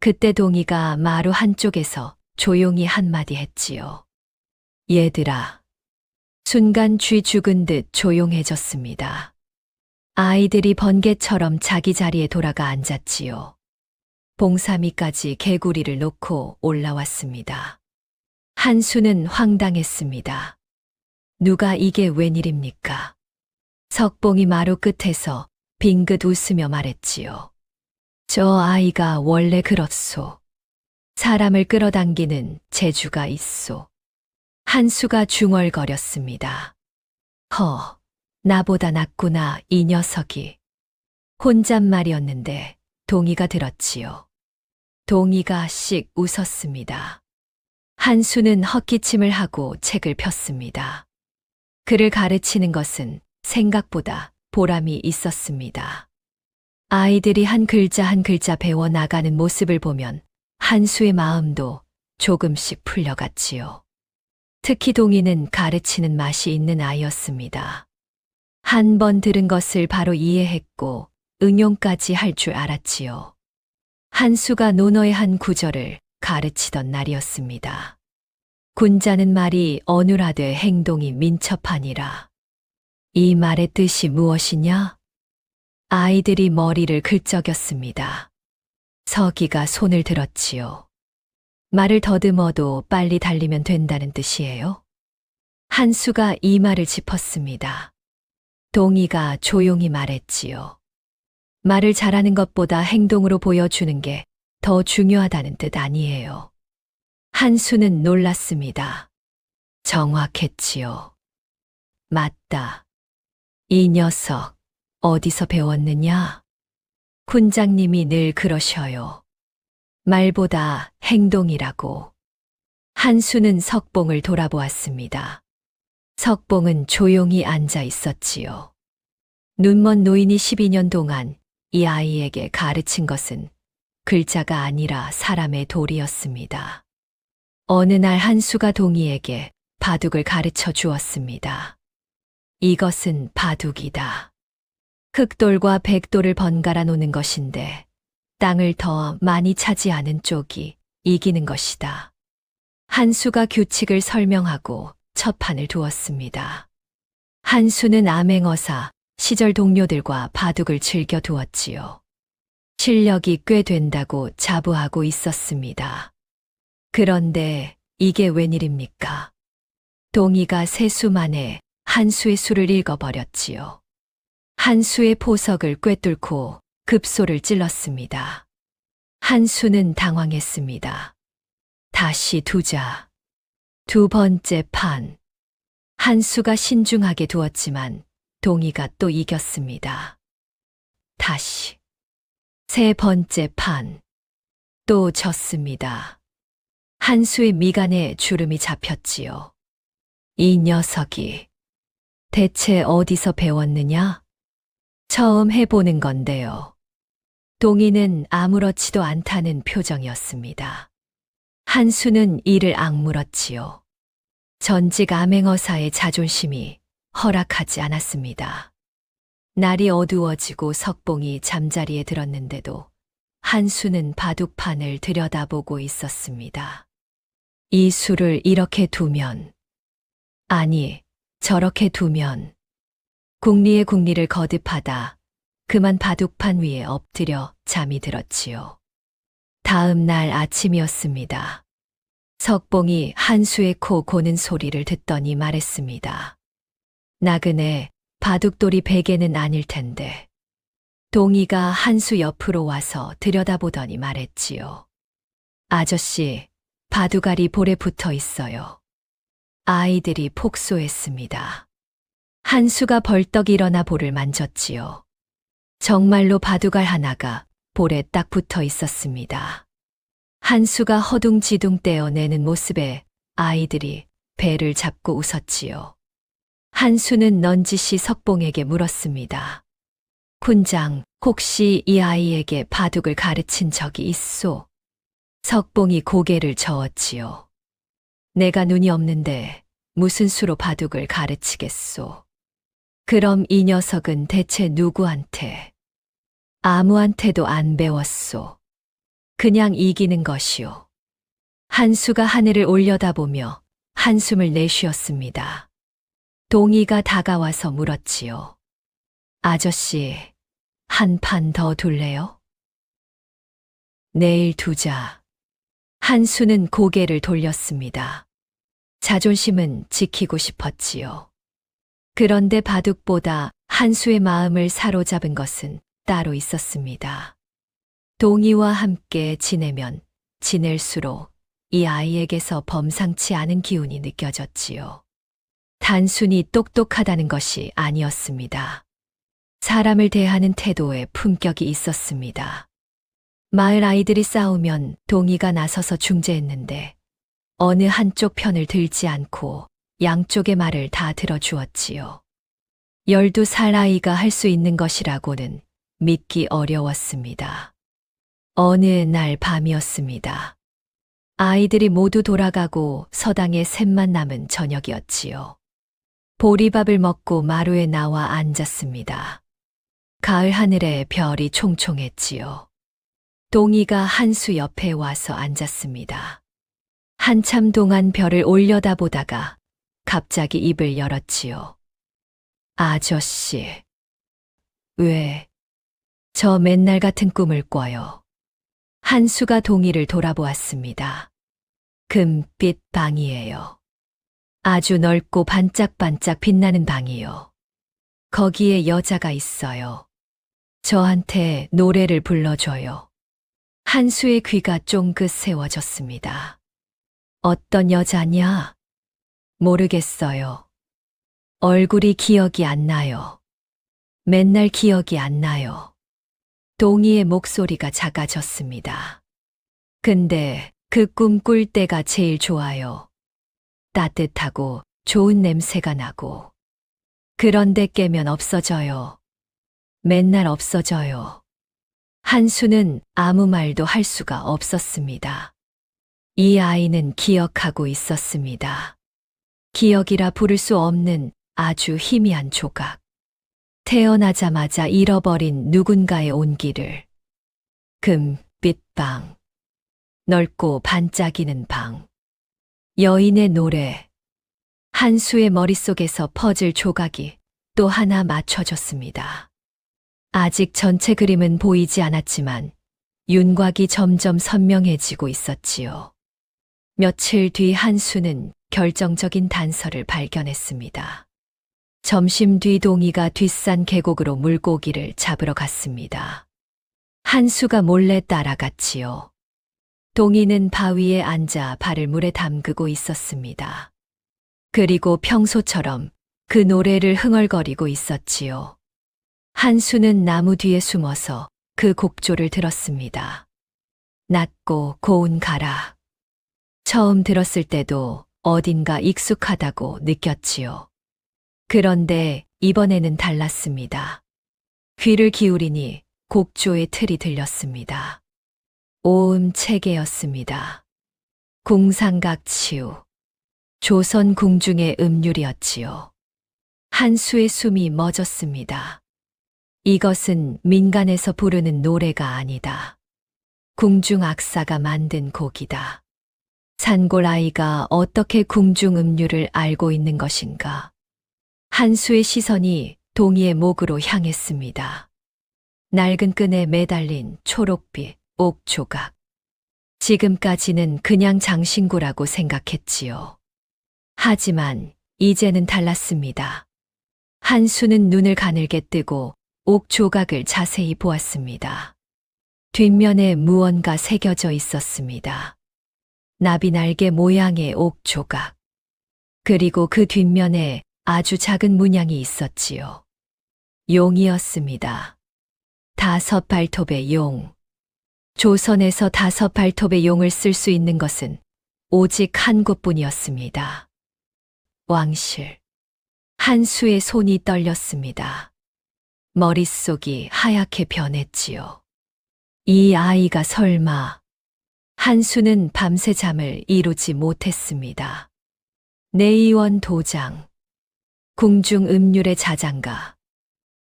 그때 동이가 마루 한쪽에서 조용히 한마디 했지요. 얘들아. 순간 쥐 죽은 듯 조용해졌습니다. 아이들이 번개처럼 자기 자리에 돌아가 앉았지요. 봉삼이까지 개구리를 놓고 올라왔습니다. 한수는 황당했습니다. 누가 이게 웬일입니까? 석봉이 마루 끝에서 빙긋 웃으며 말했지요. 저 아이가 원래 그렇소. 사람을 끌어당기는 재주가 있소. 한수가 중얼거렸습니다. 나보다 낫구나 이 녀석이. 혼잣말이었는데 동이가 들었지요. 동이가 씩 웃었습니다. 한수는 헛기침을 하고 책을 폈습니다. 그를 가르치는 것은 생각보다 보람이 있었습니다. 아이들이 한 글자 한 글자 배워 나가는 모습을 보면 한수의 마음도 조금씩 풀려갔지요. 특히 동이는 가르치는 맛이 있는 아이였습니다. 한 번 들은 것을 바로 이해했고 응용까지 할 줄 알았지요. 한수가 논어의 한 구절을 가르치던 날이었습니다. 군자는 말이 어눌하되 행동이 민첩하니라. 이 말의 뜻이 무엇이냐? 아이들이 머리를 긁적였습니다. 서기가 손을 들었지요. 말을 더듬어도 빨리 달리면 된다는 뜻이에요? 한수가 이 말을 짚었습니다. 동이가 조용히 말했지요. 말을 잘하는 것보다 행동으로 보여주는 게 더 중요하다는 뜻 아니에요. 한수는 놀랐습니다. 정확했지요. 맞다. 이 녀석 어디서 배웠느냐? 군장님이 늘 그러셔요. 말보다 행동이라고. 한수는 석봉을 돌아보았습니다. 석봉은 조용히 앉아 있었지요. 눈먼 노인이 12년 동안 이 아이에게 가르친 것은 글자가 아니라 사람의 도리였습니다. 어느 날 한수가 동이에게 바둑을 가르쳐 주었습니다. 이것은 바둑이다. 흑돌과 백돌을 번갈아 놓는 것인데 땅을 더 많이 차지하는 쪽이 이기는 것이다. 한수가 규칙을 설명하고 첫 판을 두었습니다. 한수는 암행어사 시절 동료들과 바둑을 즐겨 두었지요. 실력이 꽤 된다고 자부하고 있었습니다. 그런데 이게 웬일입니까? 동이가 세수 만에 한수의 수를 읽어버렸지요. 한수의 포석을 꿰뚫고 급소를 찔렀습니다. 한수는 당황했습니다. 다시 두자. 두 번째 판. 한수가 신중하게 두었지만 동이가 또 이겼습니다. 다시. 세 번째 판. 또 졌습니다. 한수의 미간에 주름이 잡혔지요. 이 녀석이 대체 어디서 배웠느냐? 처음 해보는 건데요. 동이는 아무렇지도 않다는 표정이었습니다. 한수는 이를 악물었지요. 전직 암행어사의 자존심이 허락하지 않았습니다. 날이 어두워지고 석봉이 잠자리에 들었는데도 한수는 바둑판을 들여다보고 있었습니다. 이 수를 이렇게 두면, 아니, 저렇게 두면, 궁리의 궁리를 거듭하다 그만 바둑판 위에 엎드려 잠이 들었지요. 다음 날 아침이었습니다. 석봉이 한수의 코 고는 소리를 듣더니 말했습니다. 나그네, 바둑돌이 베개는 아닐 텐데. 동희가 한수 옆으로 와서 들여다보더니 말했지요. 아저씨, 바둑알이 볼에 붙어 있어요. 아이들이 폭소했습니다. 한수가 벌떡 일어나 볼을 만졌지요. 정말로 바둑알 하나가 볼에 딱 붙어 있었습니다. 한수가 허둥지둥 떼어내는 모습에 아이들이 배를 잡고 웃었지요. 한수는 넌지시 석봉에게 물었습니다. 군장, 혹시 이 아이에게 바둑을 가르친 적이 있소? 석봉이 고개를 저었지요. 내가 눈이 없는데 무슨 수로 바둑을 가르치겠소? 그럼 이 녀석은 대체 누구한테? 아무한테도 안 배웠소. 그냥 이기는 것이오. 한수가 하늘을 올려다보며 한숨을 내쉬었습니다. 동희가 다가와서 물었지요. 아저씨, 한 판 더 둘래요? 내일 두자. 한수는 고개를 돌렸습니다. 자존심은 지키고 싶었지요. 그런데 바둑보다 한수의 마음을 사로잡은 것은 따로 있었습니다. 동희와 함께 지내면 지낼수록 이 아이에게서 범상치 않은 기운이 느껴졌지요. 단순히 똑똑하다는 것이 아니었습니다. 사람을 대하는 태도에 품격이 있었습니다. 마을 아이들이 싸우면 동희가 나서서 중재했는데 어느 한쪽 편을 들지 않고 양쪽의 말을 다 들어주었지요. 12살 아이가 할 수 있는 것이라고는 믿기 어려웠습니다. 어느 날 밤이었습니다. 아이들이 모두 돌아가고 서당에 셋만 남은 저녁이었지요. 보리밥을 먹고 마루에 나와 앉았습니다. 가을 하늘에 별이 총총했지요. 동희가 한수 옆에 와서 앉았습니다. 한참 동안 별을 올려다보다가 갑자기 입을 열었지요. 아저씨, 왜 저 맨날 같은 꿈을 꿔요? 한수가 동희를 돌아보았습니다. 금빛 방이에요. 아주 넓고 반짝반짝 빛나는 방이요. 거기에 여자가 있어요. 저한테 노래를 불러줘요. 한수의 귀가 쫑긋 세워졌습니다. 어떤 여자냐? 모르겠어요. 얼굴이 기억이 안 나요. 맨날 기억이 안 나요. 동희의 목소리가 작아졌습니다. 근데 그 꿈 꿀 때가 제일 좋아요. 따뜻하고 좋은 냄새가 나고. 그런데 깨면 없어져요. 맨날 없어져요. 한수는 아무 말도 할 수가 없었습니다. 이 아이는 기억하고 있었습니다. 기억이라 부를 수 없는 아주 희미한 조각. 태어나자마자 잃어버린 누군가의 온기를. 금빛 방. 넓고 반짝이는 방. 여인의 노래. 한수의 머릿속에서 퍼즐 조각이 또 하나 맞춰졌습니다. 아직 전체 그림은 보이지 않았지만 윤곽이 점점 선명해지고 있었지요. 며칠 뒤 한수는 결정적인 단서를 발견했습니다. 점심 뒤 동희가 뒷산 계곡으로 물고기를 잡으러 갔습니다. 한수가 몰래 따라갔지요. 동희는 바위에 앉아 발을 물에 담그고 있었습니다. 그리고 평소처럼 그 노래를 흥얼거리고 있었지요. 한수는 나무 뒤에 숨어서 그 곡조를 들었습니다. 낮고 고운 가락. 처음 들었을 때도 어딘가 익숙하다고 느꼈지요. 그런데 이번에는 달랐습니다. 귀를 기울이니 곡조의 틀이 들렸습니다. 오음 체계였습니다. 궁상각치우. 조선 궁중의 음률이었지요. 한수의 숨이 멎었습니다. 이것은 민간에서 부르는 노래가 아니다. 궁중 악사가 만든 곡이다. 산골 아이가 어떻게 궁중 음률을 알고 있는 것인가? 한수의 시선이 동이의 목으로 향했습니다. 낡은 끈에 매달린 초록빛 옥조각. 지금까지는 그냥 장신구라고 생각했지요. 하지만 이제는 달랐습니다. 한수는 눈을 가늘게 뜨고 옥조각을 자세히 보았습니다. 뒷면에 무언가 새겨져 있었습니다. 나비 날개 모양의 옥조각. 그리고 그 뒷면에 아주 작은 문양이 있었지요. 용이었습니다. 5 발톱의 용. 조선에서 5 발톱의 용을 쓸 수 있는 것은 오직 한 곳뿐이었습니다. 왕실. 한수의 손이 떨렸습니다. 머릿속이 하얗게 변했지요. 이 아이가 설마. 한수는 밤새 잠을 이루지 못했습니다. 내의원 도장, 궁중 음률의 자장가,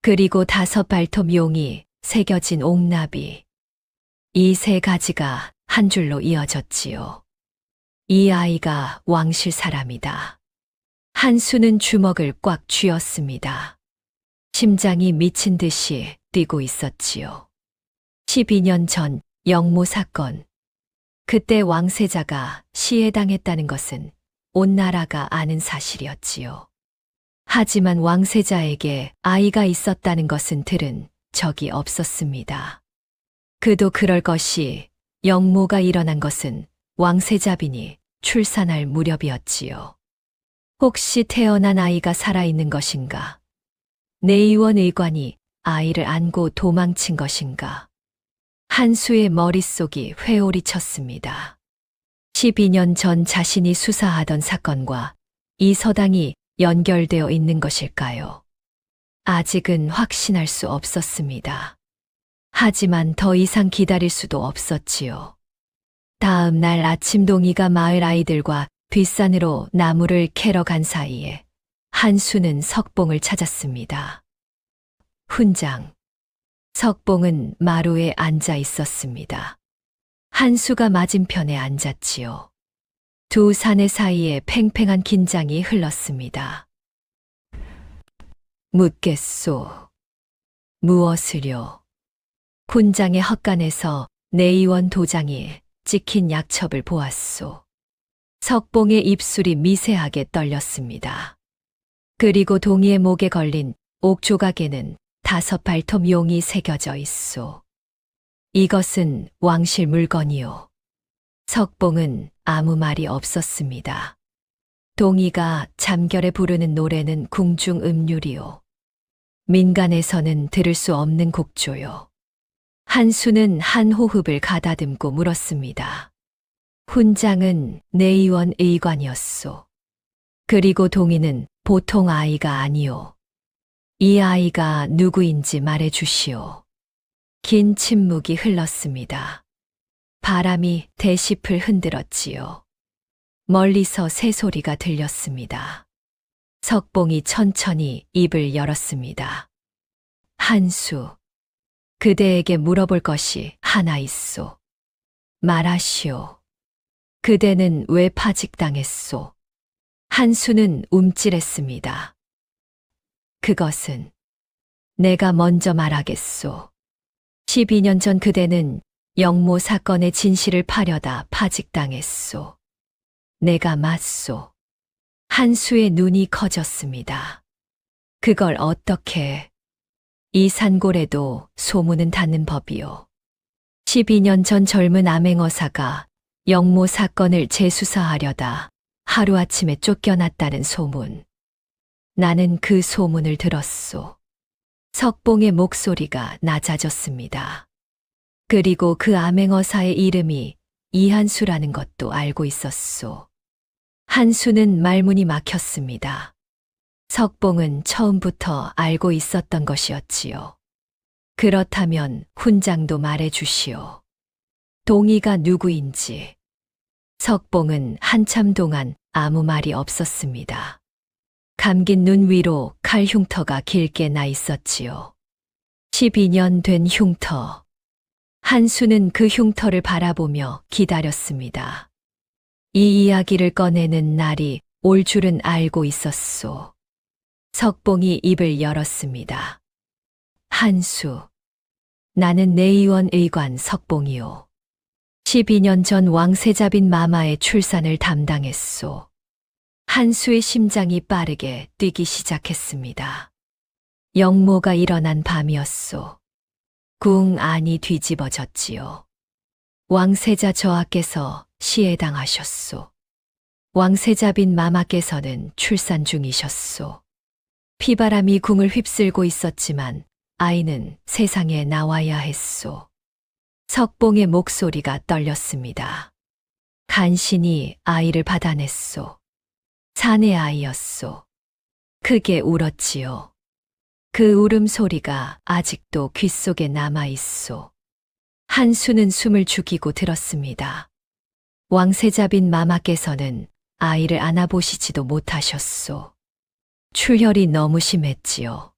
그리고 5 발톱 용이 새겨진 옥나비. 이 3가지가 한 줄로 이어졌지요. 이 아이가 왕실 사람이다. 한수는 주먹을 꽉 쥐었습니다. 심장이 미친 듯이 뛰고 있었지요. 12년 전 영모 사건. 그때 왕세자가 시해당했다는 것은 온 나라가 아는 사실이었지요. 하지만 왕세자에게 아이가 있었다는 것은 들은 적이 없었습니다. 그도 그럴 것이 영모가 일어난 것은 왕세자빈이 출산할 무렵이었지요. 혹시 태어난 아이가 살아있는 것인가? 내의원 의관이 아이를 안고 도망친 것인가? 한수의 머릿속이 회오리 쳤습니다. 12년 전 자신이 수사하던 사건과 이 서당이 연결되어 있는 것일까요? 아직은 확신할 수 없었습니다. 하지만 더 이상 기다릴 수도 없었지요. 다음 날 아침 동이가 마을 아이들과 뒷산으로 나무를 캐러 간 사이에 한수는 석봉을 찾았습니다. 훈장. 석봉은 마루에 앉아 있었습니다. 한수가 맞은편에 앉았지요. 두 사내 사이에 팽팽한 긴장이 흘렀습니다. 묻겠소. 무엇을요? 훈장의 헛간에서 내의원 도장이 찍힌 약첩을 보았소. 석봉의 입술이 미세하게 떨렸습니다. 그리고 동이의 목에 걸린 옥조각에는 5 발톱 용이 새겨져 있소. 이것은 왕실 물건이요. 석봉은 아무 말이 없었습니다. 동이가 잠결에 부르는 노래는 궁중 음률이요. 민간에서는 들을 수 없는 곡조요. 한수는 한 호흡을 가다듬고 물었습니다. 훈장은 내의원 의관이었소. 그리고 동이는 보통 아이가 아니오. 이 아이가 누구인지 말해 주시오. 긴 침묵이 흘렀습니다. 바람이 대짚을 흔들었지요. 멀리서 새소리가 들렸습니다. 석봉이 천천히 입을 열었습니다. 한수, 그대에게 물어볼 것이 하나 있소. 말하시오. 그대는 왜 파직당했소? 한수는 움찔했습니다. 그것은 내가 먼저 말하겠소. 12년 전 그대는 영모 사건의 진실을 파려다 파직당했소. 내가 맞소. 한수의 눈이 커졌습니다. 그걸 어떻게? 이 산골에도 소문은 닿는 법이요. 12년 전 젊은 암행어사가 영모 사건을 재수사하려다 하루아침에 쫓겨났다는 소문. 나는 그 소문을 들었소. 석봉의 목소리가 낮아졌습니다. 그리고 그 암행어사의 이름이 이한수라는 것도 알고 있었소. 한수는 말문이 막혔습니다. 석봉은 처음부터 알고 있었던 것이었지요. 그렇다면 훈장도 말해 주시오. 동이가 누구인지. 석봉은 한참 동안 아무 말이 없었습니다. 감긴 눈 위로 칼 흉터가 길게 나 있었지요. 12년 된 흉터. 한수는 그 흉터를 바라보며 기다렸습니다. 이 이야기를 꺼내는 날이 올 줄은 알고 있었소. 석봉이 입을 열었습니다. 한수. 나는 내의원 의관 석봉이요. 12년 전 왕세자빈 마마의 출산을 담당했소. 한수의 심장이 빠르게 뛰기 시작했습니다. 영모가 일어난 밤이었소. 궁 안이 뒤집어졌지요. 왕세자 저하께서 시해당하셨소. 왕세자빈 마마께서는 출산 중이셨소. 피바람이 궁을 휩쓸고 있었지만 아이는 세상에 나와야 했소. 석봉의 목소리가 떨렸습니다. 간신히 아이를 받아냈소. 사내 아이였소. 크게 울었지요. 그 울음소리가 아직도 귓속에 남아있소. 한수는 숨을 죽이고 들었습니다. 왕세자빈 마마께서는 아이를 안아보시지도 못하셨소. 출혈이 너무 심했지요.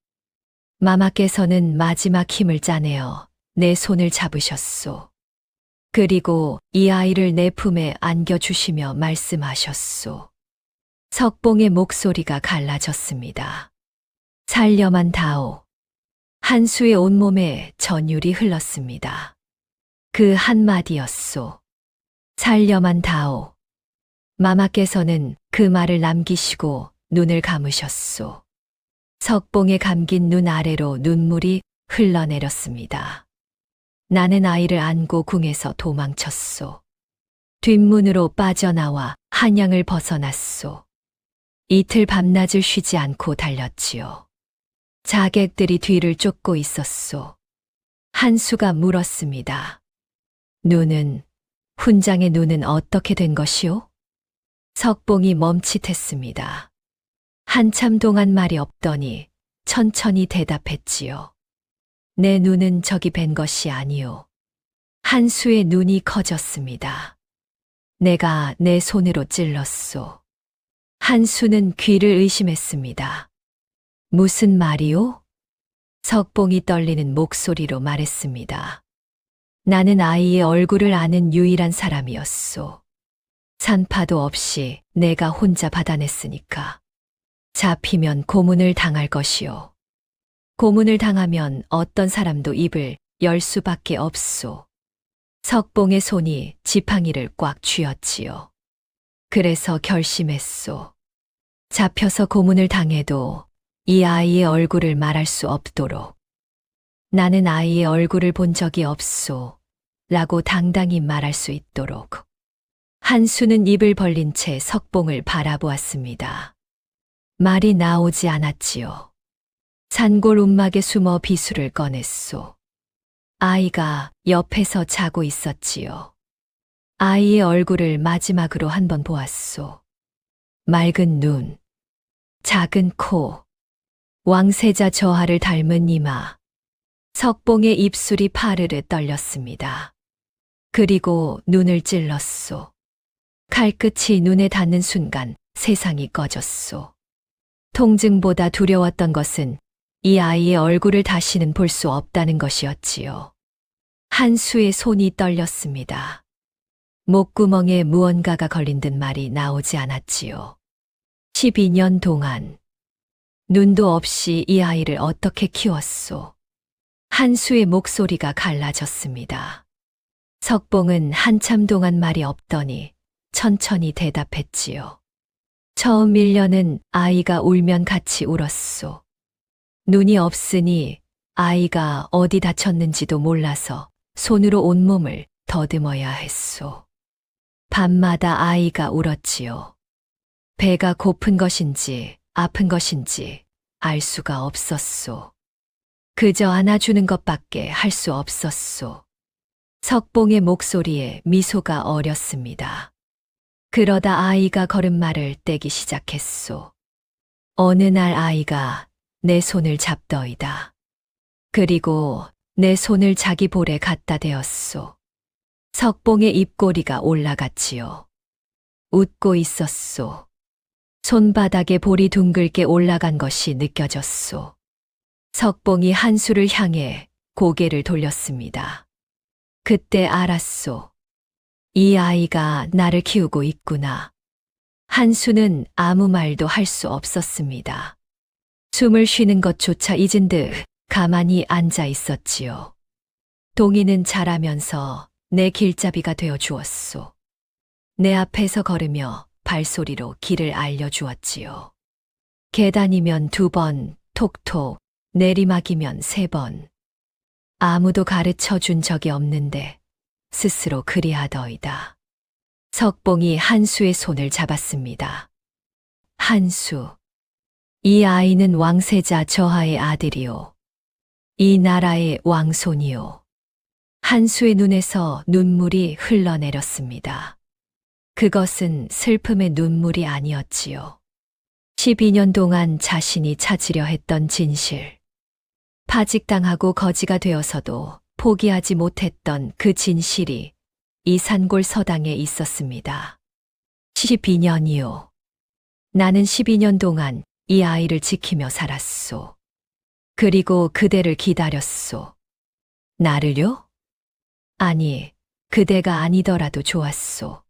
마마께서는 마지막 힘을 짜내어 내 손을 잡으셨소. 그리고 이 아이를 내 품에 안겨주시며 말씀하셨소. 석봉의 목소리가 갈라졌습니다. 살려만 다오. 한수의 온몸에 전율이 흘렀습니다. 그 한마디였소. 살려만 다오. 마마께서는 그 말을 남기시고 눈을 감으셨소. 석봉의 감긴 눈 아래로 눈물이 흘러내렸습니다. 나는 아이를 안고 궁에서 도망쳤소. 뒷문으로 빠져나와 한양을 벗어났소. 이틀 밤낮을 쉬지 않고 달렸지요. 자객들이 뒤를 쫓고 있었소. 한수가 물었습니다. 눈은, 훈장의 눈은 어떻게 된 것이오? 석봉이 멈칫했습니다. 한참 동안 말이 없더니 천천히 대답했지요. 내 눈은 저기 뵌 것이 아니오. 한수의 눈이 커졌습니다. 내가 내 손으로 찔렀소. 한수는 귀를 의심했습니다. 무슨 말이오? 석봉이 떨리는 목소리로 말했습니다. 나는 아이의 얼굴을 아는 유일한 사람이었소. 산파도 없이 내가 혼자 받아냈으니까. 잡히면 고문을 당할 것이오. 고문을 당하면 어떤 사람도 입을 열 수밖에 없소. 석봉의 손이 지팡이를 꽉 쥐었지요. 그래서 결심했소. 잡혀서 고문을 당해도 이 아이의 얼굴을 말할 수 없도록. 나는 아이의 얼굴을 본 적이 없소. 라고 당당히 말할 수 있도록. 한수는 입을 벌린 채 석봉을 바라보았습니다. 말이 나오지 않았지요. 산골 움막에 숨어 비수를 꺼냈소. 아이가 옆에서 자고 있었지요. 아이의 얼굴을 마지막으로 한번 보았소. 맑은 눈, 작은 코, 왕세자 저하를 닮은 이마. 석봉의 입술이 파르르 떨렸습니다. 그리고 눈을 찔렀소. 칼끝이 눈에 닿는 순간 세상이 꺼졌소. 통증보다 두려웠던 것은 이 아이의 얼굴을 다시는 볼 수 없다는 것이었지요. 한수의 손이 떨렸습니다. 목구멍에 무언가가 걸린 듯 말이 나오지 않았지요. 12년 동안 눈도 없이 이 아이를 어떻게 키웠소. 한수의 목소리가 갈라졌습니다. 석봉은 한참 동안 말이 없더니 천천히 대답했지요. 처음 1년은 아이가 울면 같이 울었소. 눈이 없으니 아이가 어디 다쳤는지도 몰라서 손으로 온몸을 더듬어야 했소. 밤마다 아이가 울었지요. 배가 고픈 것인지 아픈 것인지 알 수가 없었소. 그저 안아주는 것밖에 할 수 없었소. 석봉의 목소리에 미소가 어렸습니다. 그러다 아이가 걸음마를 떼기 시작했소. 어느 날 아이가 내 손을 잡더이다. 그리고 내 손을 자기 볼에 갖다 대었소. 석봉의 입꼬리가 올라갔지요. 웃고 있었소. 손바닥에 볼이 둥글게 올라간 것이 느껴졌소. 석봉이 한수를 향해 고개를 돌렸습니다. 그때 알았소. 이 아이가 나를 키우고 있구나. 한수는 아무 말도 할 수 없었습니다. 숨을 쉬는 것조차 잊은 듯 가만히 앉아 있었지요. 동이는 자라면서 내 길잡이가 되어 주었소. 내 앞에서 걸으며 발소리로 길을 알려주었지요. 계단이면 2번, 톡톡, 내리막이면 3번. 아무도 가르쳐 준 적이 없는데 스스로 그리하더이다. 석봉이 한수의 손을 잡았습니다. 한수, 이 아이는 왕세자 저하의 아들이요. 이 나라의 왕손이요. 한수의 눈에서 눈물이 흘러내렸습니다. 그것은 슬픔의 눈물이 아니었지요. 12년 동안 자신이 찾으려 했던 진실. 파직당하고 거지가 되어서도 포기하지 못했던 그 진실이 이 산골 서당에 있었습니다. 12년이요. 나는 12년 동안 이 아이를 지키며 살았소. 그리고 그대를 기다렸소. 나를요? 아니, 그대가 아니더라도 좋았소.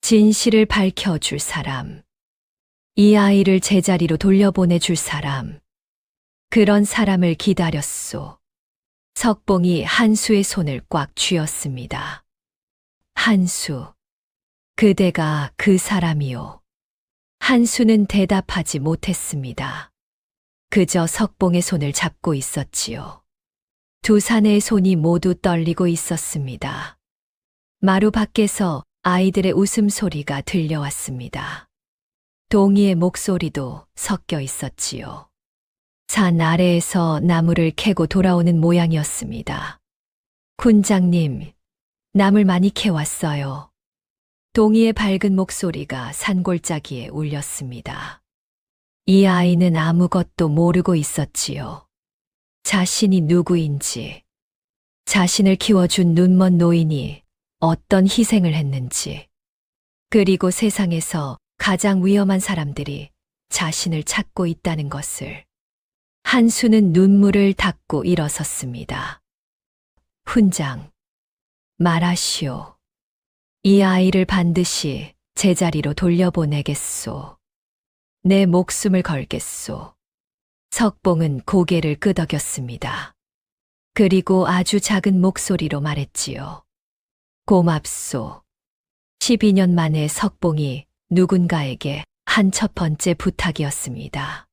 진실을 밝혀줄 사람. 이 아이를 제자리로 돌려보내줄 사람. 그런 사람을 기다렸소. 석봉이 한수의 손을 꽉 쥐었습니다. 한수, 그대가 그 사람이요. 한수는 대답하지 못했습니다. 그저 석봉의 손을 잡고 있었지요. 두 사내의 손이 모두 떨리고 있었습니다. 마루 밖에서 아이들의 웃음소리가 들려왔습니다. 동이의 목소리도 섞여 있었지요. 산 아래에서 나무를 캐고 돌아오는 모양이었습니다. 군장님, 나물 많이 캐왔어요. 동이의 밝은 목소리가 산골짜기에 울렸습니다. 이 아이는 아무것도 모르고 있었지요. 자신이 누구인지, 자신을 키워준 눈먼 노인이 어떤 희생을 했는지, 그리고 세상에서 가장 위험한 사람들이 자신을 찾고 있다는 것을. 한수는 눈물을 닦고 일어섰습니다. 훈장, 말하시오. 이 아이를 반드시 제자리로 돌려보내겠소. 내 목숨을 걸겠소. 석봉은 고개를 끄덕였습니다. 그리고 아주 작은 목소리로 말했지요. 고맙소. 12년 만에 석봉이 누군가에게 한 첫 번째 부탁이었습니다.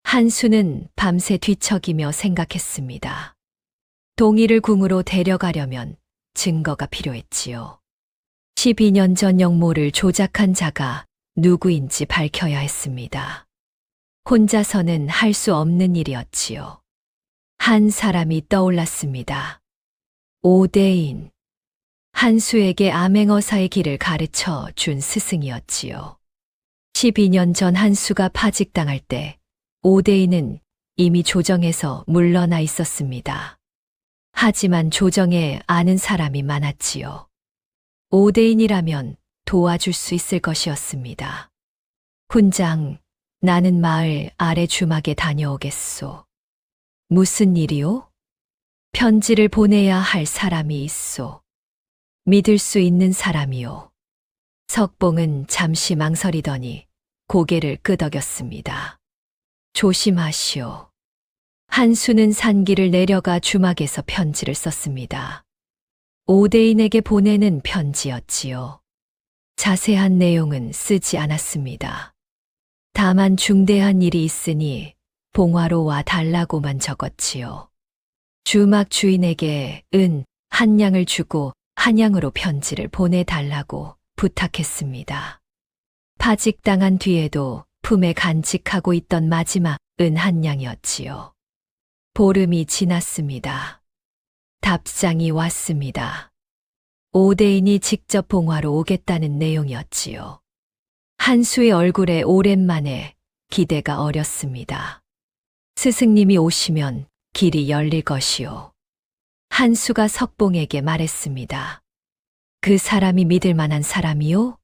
한수는 밤새 뒤척이며 생각했습니다. 동이를 궁으로 데려가려면 증거가 필요했지요. 12년 전 영모를 조작한 자가 누구인지 밝혀야 했습니다. 혼자서는 할 수 없는 일이었지요. 한 사람이 떠올랐습니다. 오대인. 한수에게 암행어사의 길을 가르쳐 준 스승이었지요. 12년 전 한수가 파직당할 때 오대인은 이미 조정에서 물러나 있었습니다. 하지만 조정에 아는 사람이 많았지요. 오대인이라면 도와줄 수 있을 것이었습니다. 훈장, 나는 마을 아래 주막에 다녀오겠소. 무슨 일이요? 편지를 보내야 할 사람이 있소. 믿을 수 있는 사람이요. 석봉은 잠시 망설이더니 고개를 끄덕였습니다. 조심하시오. 한수는 산길을 내려가 주막에서 편지를 썼습니다. 오대인에게 보내는 편지였지요. 자세한 내용은 쓰지 않았습니다. 다만 중대한 일이 있으니 봉화로 와 달라고만 적었지요. 주막 주인에게 은 한 냥을 주고 한양으로 편지를 보내달라고 부탁했습니다. 파직당한 뒤에도 품에 간직하고 있던 마지막 은 한 냥이었지요. 보름이 지났습니다. 답장이 왔습니다. 오대인이 직접 봉화로 오겠다는 내용이었지요. 한수의 얼굴에 오랜만에 기대가 어렸습니다. 스승님이 오시면 길이 열릴 것이요. 한수가 석봉에게 말했습니다. 그 사람이 믿을 만한 사람이요?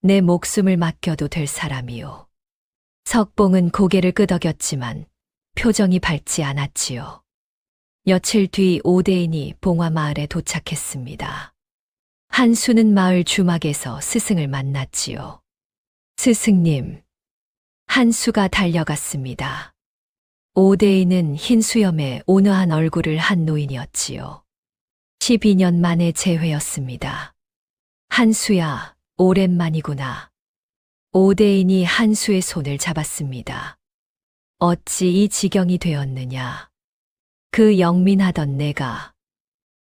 내 목숨을 맡겨도 될 사람이요. 석봉은 고개를 끄덕였지만 표정이 밝지 않았지요. 며칠 뒤 오대인이 봉화마을에 도착했습니다. 한수는 마을 주막에서 스승을 만났지요. 스승님. 한수가 달려갔습니다. 오대인은 흰 수염에 온화한 얼굴을 한 노인이었지요. 12년 만에 재회였습니다. 한수야, 오랜만이구나. 오대인이 한수의 손을 잡았습니다. 어찌 이 지경이 되었느냐. 그 영민하던 내가.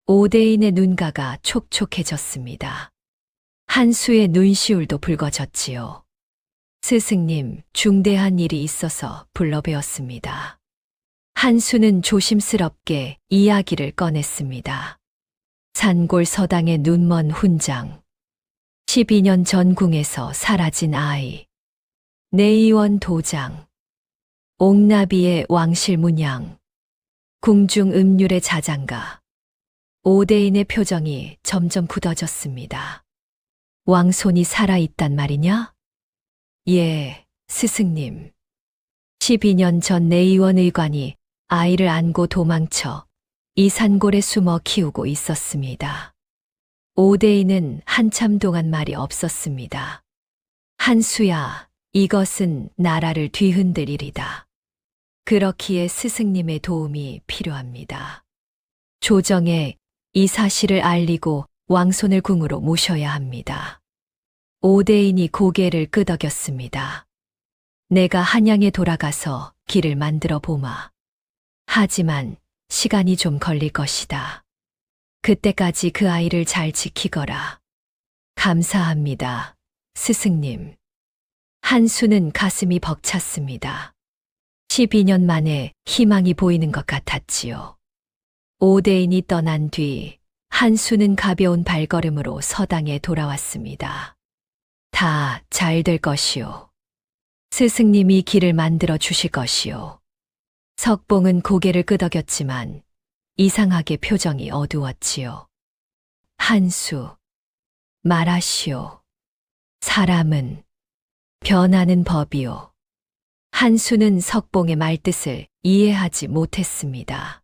오대인의 눈가가 촉촉해졌습니다. 한수의 눈시울도 붉어졌지요. 스승님, 중대한 일이 있어서 불러뵈었습니다. 한수는 조심스럽게 이야기를 꺼냈습니다. 산골 서당의 눈먼 훈장. 12년 전 궁에서 사라진 아이. 내의원 도장. 옥나비의 왕실 문양. 궁중 음률의 자장가. 오대인의 표정이 점점 굳어졌습니다. 왕손이 살아있단 말이냐? 예, 스승님. 12년 전 내의원 의관이 아이를 안고 도망쳐 이 산골에 숨어 키우고 있었습니다. 오대인은 한참 동안 말이 없었습니다. 한수야, 이것은 나라를 뒤흔들 일이다. 그렇기에 스승님의 도움이 필요합니다. 조정에 이 사실을 알리고 왕손을 궁으로 모셔야 합니다. 오대인이 고개를 끄덕였습니다. 내가 한양에 돌아가서 길을 만들어 보마. 하지만 시간이 좀 걸릴 것이다. 그때까지 그 아이를 잘 지키거라. 감사합니다, 스승님. 한수는 가슴이 벅찼습니다. 12년 만에 희망이 보이는 것 같았지요. 오대인이 떠난 뒤 한수는 가벼운 발걸음으로 서당에 돌아왔습니다. 다 잘 될 것이오. 스승님이 길을 만들어 주실 것이오. 석봉은 고개를 끄덕였지만 이상하게 표정이 어두웠지요. 한수, 말하시오. 사람은 변하는 법이오. 한수는 석봉의 말뜻을 이해하지 못했습니다.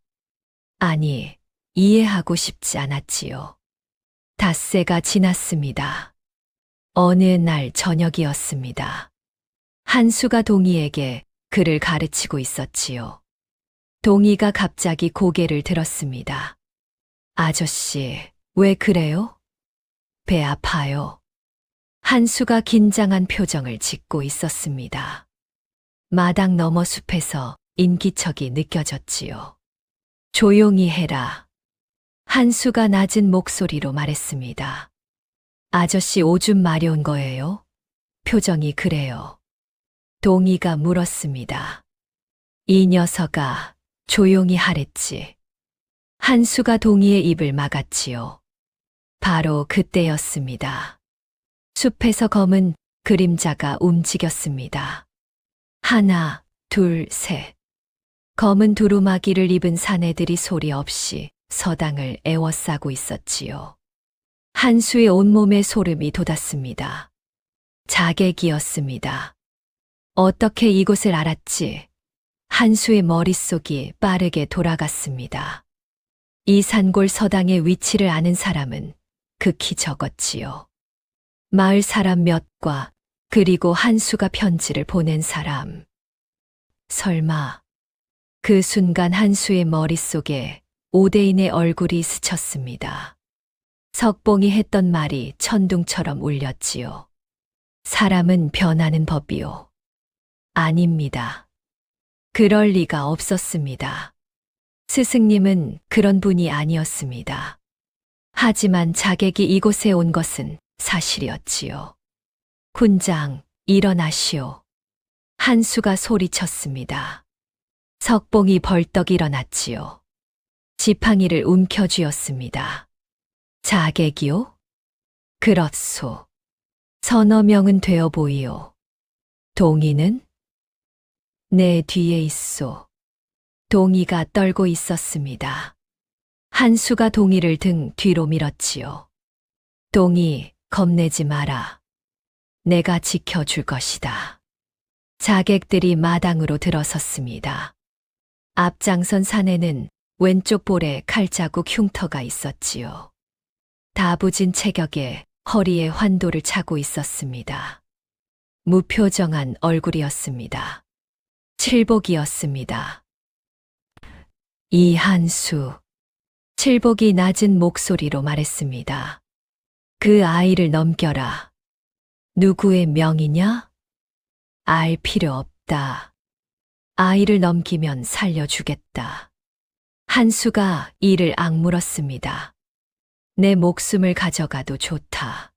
아니, 이해하고 싶지 않았지요. 닷새가 지났습니다. 어느 날 저녁이었습니다. 한수가 동희에게 글을 가르치고 있었지요. 동희가 갑자기 고개를 들었습니다. 아저씨, 왜 그래요? 배 아파요. 한수가 긴장한 표정을 짓고 있었습니다. 마당 너머 숲에서 인기척이 느껴졌지요. 조용히 해라. 한수가 낮은 목소리로 말했습니다. 아저씨 오줌 마려운 거예요? 표정이 그래요. 동희가 물었습니다. 이 녀석아, 조용히 하랬지. 한수가 동희의 입을 막았지요. 바로 그때였습니다. 숲에서 검은 그림자가 움직였습니다. 하나, 둘, 셋. 검은 두루마기를 입은 사내들이 소리 없이 서당을 에워싸고 있었지요. 한수의 온몸에 소름이 돋았습니다. 자객이었습니다. 어떻게 이곳을 알았지? 한수의 머릿속이 빠르게 돌아갔습니다. 이 산골 서당의 위치를 아는 사람은 극히 적었지요. 마을 사람 몇과 그리고 한수가 편지를 보낸 사람. 설마 그 순간 한수의 머릿속에 오대인의 얼굴이 스쳤습니다. 석봉이 했던 말이 천둥처럼 울렸지요. 사람은 변하는 법이요. 아닙니다. 그럴 리가 없었습니다. 스승님은 그런 분이 아니었습니다. 하지만 자객이 이곳에 온 것은 사실이었지요. 군장, 일어나시오. 한수가 소리쳤습니다. 석봉이 벌떡 일어났지요. 지팡이를 움켜쥐었습니다. 자객이요? 그렇소. 서너 명은 되어 보이오. 동희는? 내 뒤에 있소. 동희가 떨고 있었습니다. 한수가 동희를 등 뒤로 밀었지요. 동희, 겁내지 마라. 내가 지켜줄 것이다. 자객들이 마당으로 들어섰습니다. 앞장선 산에는 왼쪽 볼에 칼자국 흉터가 있었지요. 다부진 체격에 허리에 환도를 차고 있었습니다. 무표정한 얼굴이었습니다. 칠복이었습니다. 이한수. 칠복이 낮은 목소리로 말했습니다. 그 아이를 넘겨라. 누구의 명이냐? 알 필요 없다. 아이를 넘기면 살려주겠다. 한수가 이를 악물었습니다. 내 목숨을 가져가도 좋다.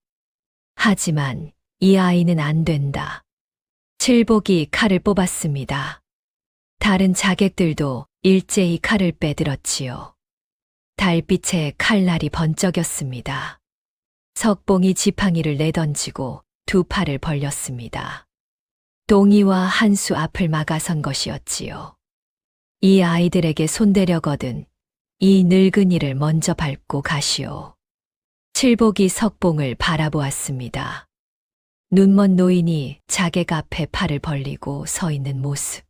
하지만 이 아이는 안 된다. 칠복이 칼을 뽑았습니다. 다른 자객들도 일제히 칼을 빼들었지요. 달빛에 칼날이 번쩍였습니다. 석봉이 지팡이를 내던지고 두 팔을 벌렸습니다. 동이와 한수 앞을 막아선 것이었지요. 이 아이들에게 손대려거든 이 늙은이를 먼저 밟고 가시오. 칠복이 석봉을 바라보았습니다. 눈먼 노인이 자객 앞에 팔을 벌리고 서 있는 모습.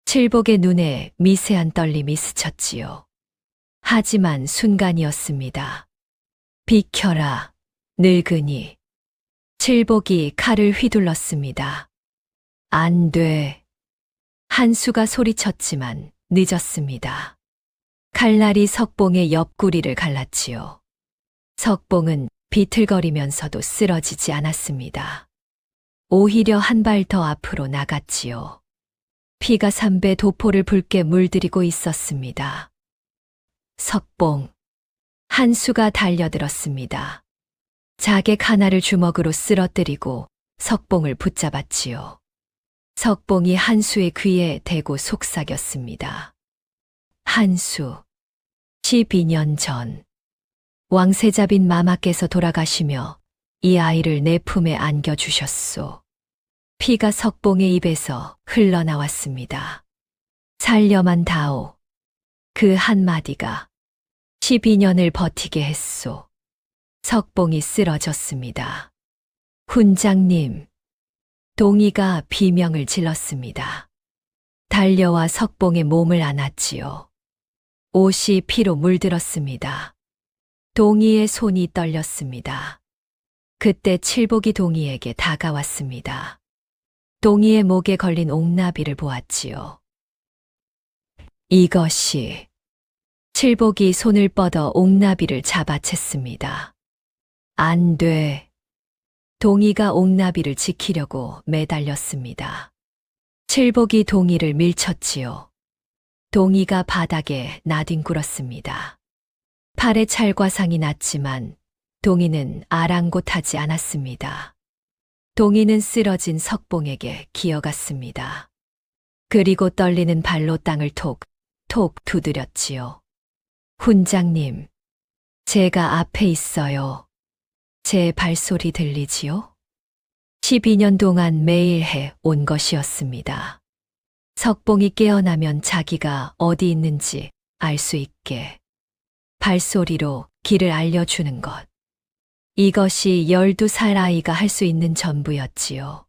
칠복의 눈에 미세한 떨림이 스쳤지요. 하지만 순간이었습니다. 비켜라, 늙은이. 칠복이 칼을 휘둘렀습니다. 안 돼. 한수가 소리쳤지만 늦었습니다. 칼날이 석봉의 옆구리를 갈랐지요. 석봉은 비틀거리면서도 쓰러지지 않았습니다. 오히려 한 발 더 앞으로 나갔지요. 피가 삼배 도포를 붉게 물들이고 있었습니다. 석봉. 한수가 달려들었습니다. 자객 하나를 주먹으로 쓰러뜨리고 석봉을 붙잡았지요. 석봉이 한수의 귀에 대고 속삭였습니다. 한수. 12년 전 왕세자빈 마마께서 돌아가시며 이 아이를 내 품에 안겨주셨소. 피가 석봉의 입에서 흘러나왔습니다. 살려만 다오. 그 한마디가 12년을 버티게 했소. 석봉이 쓰러졌습니다. 훈장님. 동이가 비명을 질렀습니다. 달려와 석봉의 몸을 안았지요. 옷이 피로 물들었습니다. 동이의 손이 떨렸습니다. 그때 칠복이 동이에게 다가왔습니다. 동이의 목에 걸린 옥나비를 보았지요. 이것이. 칠복이 손을 뻗어 옥나비를 잡아챘습니다. 안 돼. 동이가 옥나비를 지키려고 매달렸습니다. 칠복이 동이를 밀쳤지요. 동이가 바닥에 나뒹굴었습니다. 팔에 찰과상이 났지만 동이는 아랑곳하지 않았습니다. 동이는 쓰러진 석봉에게 기어갔습니다. 그리고 떨리는 발로 땅을 톡 두드렸지요. 훈장님, 제가 앞에 있어요. 제 발소리 들리지요? 12년 동안 매일 해 온 것이었습니다. 석봉이 깨어나면 자기가 어디 있는지 알 수 있게 발소리로 길을 알려주는 것. 이것이 12살 아이가 할 수 있는 전부였지요.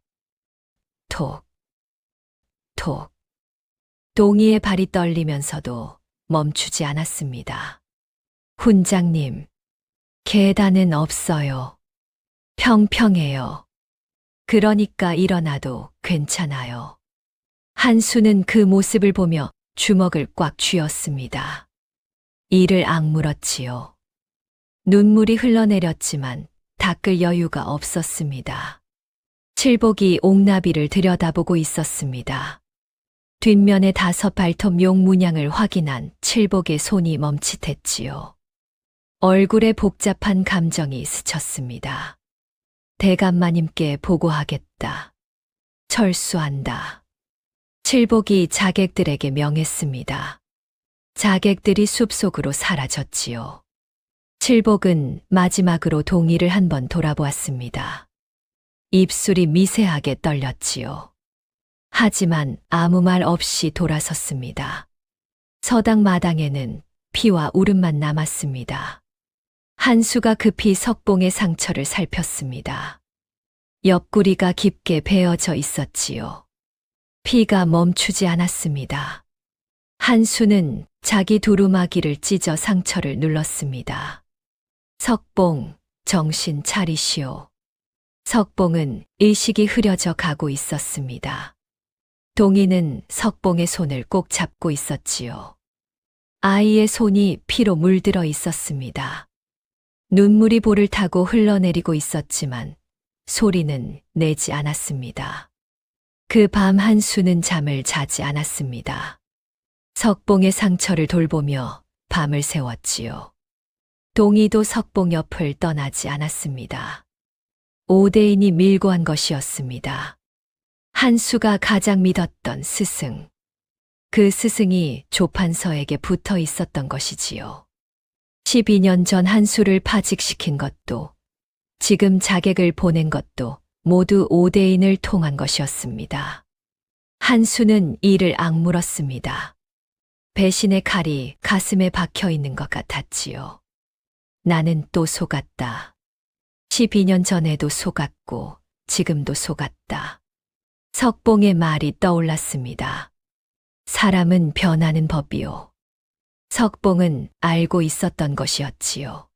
톡. 동이의 발이 떨리면서도 멈추지 않았습니다. 훈장님, 계단은 없어요. 평평해요. 그러니까 일어나도 괜찮아요. 한수는 그 모습을 보며 주먹을 꽉 쥐었습니다. 이를 악물었지요. 눈물이 흘러내렸지만 닦을 여유가 없었습니다. 칠복이 옥나비를 들여다보고 있었습니다. 뒷면의 5 발톱 용 문양을 확인한 칠복의 손이 멈칫했지요. 얼굴에 복잡한 감정이 스쳤습니다. 대감마님께 보고하겠다. 철수한다. 칠복이 자객들에게 명했습니다. 자객들이 숲속으로 사라졌지요. 칠복은 마지막으로 동이를 한번 돌아보았습니다. 입술이 미세하게 떨렸지요. 하지만 아무 말 없이 돌아섰습니다. 서당 마당에는 피와 울음만 남았습니다. 한수가 급히 석봉의 상처를 살폈습니다. 옆구리가 깊게 베어져 있었지요. 피가 멈추지 않았습니다. 한수는 자기 두루마기를 찢어 상처를 눌렀습니다. 석봉, 정신 차리시오. 석봉은 의식이 흐려져 가고 있었습니다. 동희는 석봉의 손을 꼭 잡고 있었지요. 아이의 손이 피로 물들어 있었습니다. 눈물이 볼을 타고 흘러내리고 있었지만 소리는 내지 않았습니다. 그 밤 한수는 잠을 자지 않았습니다. 석봉의 상처를 돌보며 밤을 새웠지요. 동희도 석봉 옆을 떠나지 않았습니다. 오대인이 밀고 한 것이었습니다. 한수가 가장 믿었던 스승. 그 스승이 조판서에게 붙어 있었던 것이지요. 12년 전 한수를 파직시킨 것도, 지금 자객을 보낸 것도 모두 오대인을 통한 것이었습니다. 한수는 이를 악물었습니다. 배신의 칼이 가슴에 박혀 있는 것 같았지요. 나는 또 속았다. 12년 전에도 속았고 지금도 속았다. 석봉의 말이 떠올랐습니다. 사람은 변하는 법이요. 석봉은 알고 있었던 것이었지요.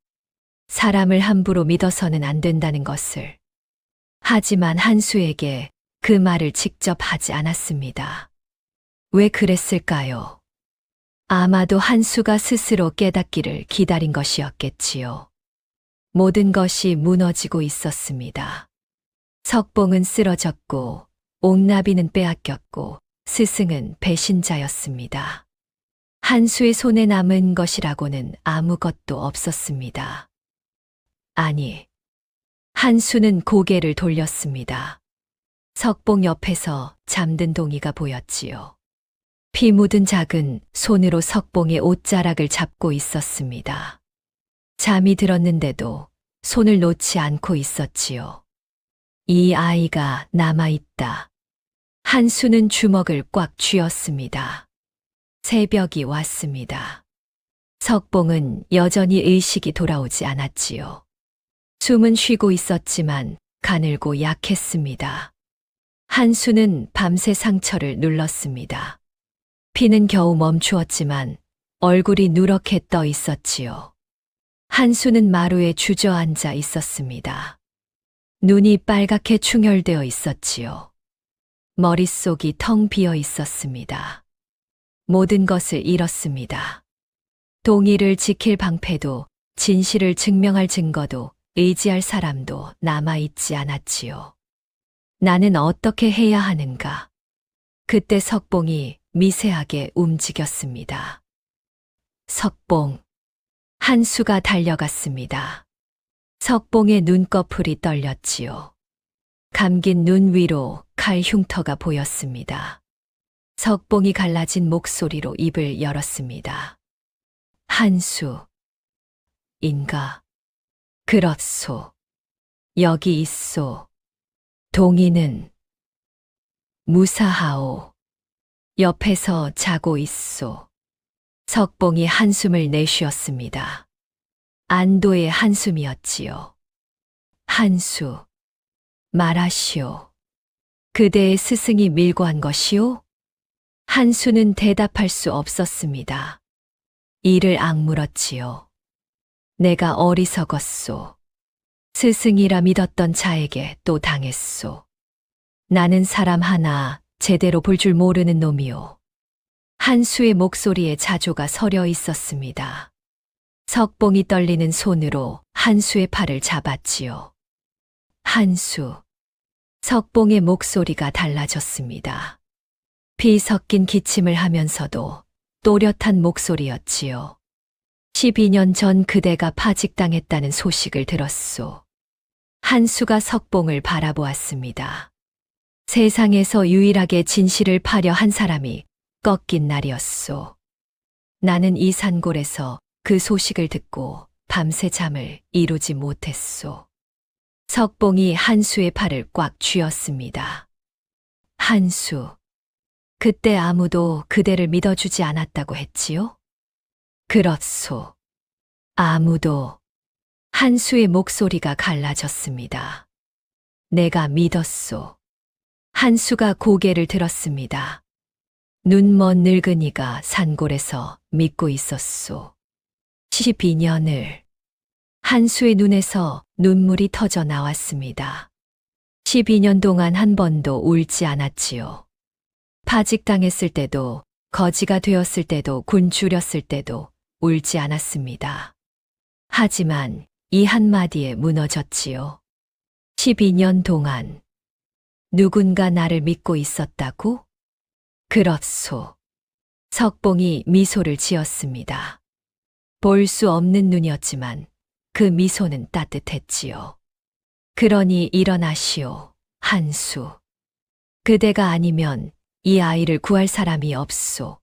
사람을 함부로 믿어서는 안 된다는 것을. 하지만 한수에게 그 말을 직접 하지 않았습니다. 왜 그랬을까요? 아마도 한수가 스스로 깨닫기를 기다린 것이었겠지요. 모든 것이 무너지고 있었습니다. 석봉은 쓰러졌고, 옥나비는 빼앗겼고, 스승은 배신자였습니다. 한수의 손에 남은 것이라고는 아무것도 없었습니다. 아니, 한수는 고개를 돌렸습니다. 석봉 옆에서 잠든 동희가 보였지요. 피 묻은 작은 손으로 석봉의 옷자락을 잡고 있었습니다. 잠이 들었는데도 손을 놓지 않고 있었지요. 이 아이가 남아있다. 한수는 주먹을 꽉 쥐었습니다. 새벽이 왔습니다. 석봉은 여전히 의식이 돌아오지 않았지요. 숨은 쉬고 있었지만 가늘고 약했습니다. 한수는 밤새 상처를 눌렀습니다. 피는 겨우 멈추었지만 얼굴이 누렇게 떠 있었지요. 한수는 마루에 주저앉아 있었습니다. 눈이 빨갛게 충혈되어 있었지요. 머릿속이 텅 비어 있었습니다. 모든 것을 잃었습니다. 동희를 지킬 방패도, 진실을 증명할 증거도, 의지할 사람도 남아있지 않았지요. 나는 어떻게 해야 하는가? 그때 석봉이 미세하게 움직였습니다. 석봉. 한수가 달려갔습니다. 석봉의 눈꺼풀이 떨렸지요. 감긴 눈 위로 칼 흉터가 보였습니다. 석봉이 갈라진 목소리로 입을 열었습니다. 한수. 인가. 그렇소. 여기 있소. 동희는 무사하오. 옆에서 자고 있소. 석봉이 한숨을 내쉬었습니다. 안도의 한숨이었지요. 한수. 말하시오. 그대의 스승이 밀고 한 것이오? 한수는 대답할 수 없었습니다. 이를 악물었지요. 내가 어리석었소. 스승이라 믿었던 자에게 또 당했소. 나는 사람 하나 제대로 볼 줄 모르는 놈이오. 한수의 목소리에 자조가 서려 있었습니다. 석봉이 떨리는 손으로 한수의 팔을 잡았지요. 한수. 석봉의 목소리가 달라졌습니다. 피 섞인 기침을 하면서도 또렷한 목소리였지요. 12년 전 그대가 파직당했다는 소식을 들었소. 한수가 석봉을 바라보았습니다. 세상에서 유일하게 진실을 파려 한 사람이 꺾인 날이었소. 나는 이 산골에서 그 소식을 듣고 밤새 잠을 이루지 못했소. 석봉이 한수의 팔을 꽉 쥐었습니다. 한수. 그때 아무도 그대를 믿어주지 않았다고 했지요? 그렇소. 아무도. 한수의 목소리가 갈라졌습니다. 내가 믿었소. 한수가 고개를 들었습니다. 눈먼 늙은이가 산골에서 믿고 있었소. 12년을. 한수의 눈에서 눈물이 터져 나왔습니다. 12년 동안 한 번도 울지 않았지요. 파직당했을 때도, 거지가 되었을 때도, 군 줄였을 때도 울지 않았습니다. 하지만 이 한마디에 무너졌지요. 12년 동안 누군가 나를 믿고 있었다고? 그렇소. 석봉이 미소를 지었습니다. 볼 수 없는 눈이었지만 그 미소는 따뜻했지요. 그러니 일어나시오, 한수. 그대가 아니면 이 아이를 구할 사람이 없소.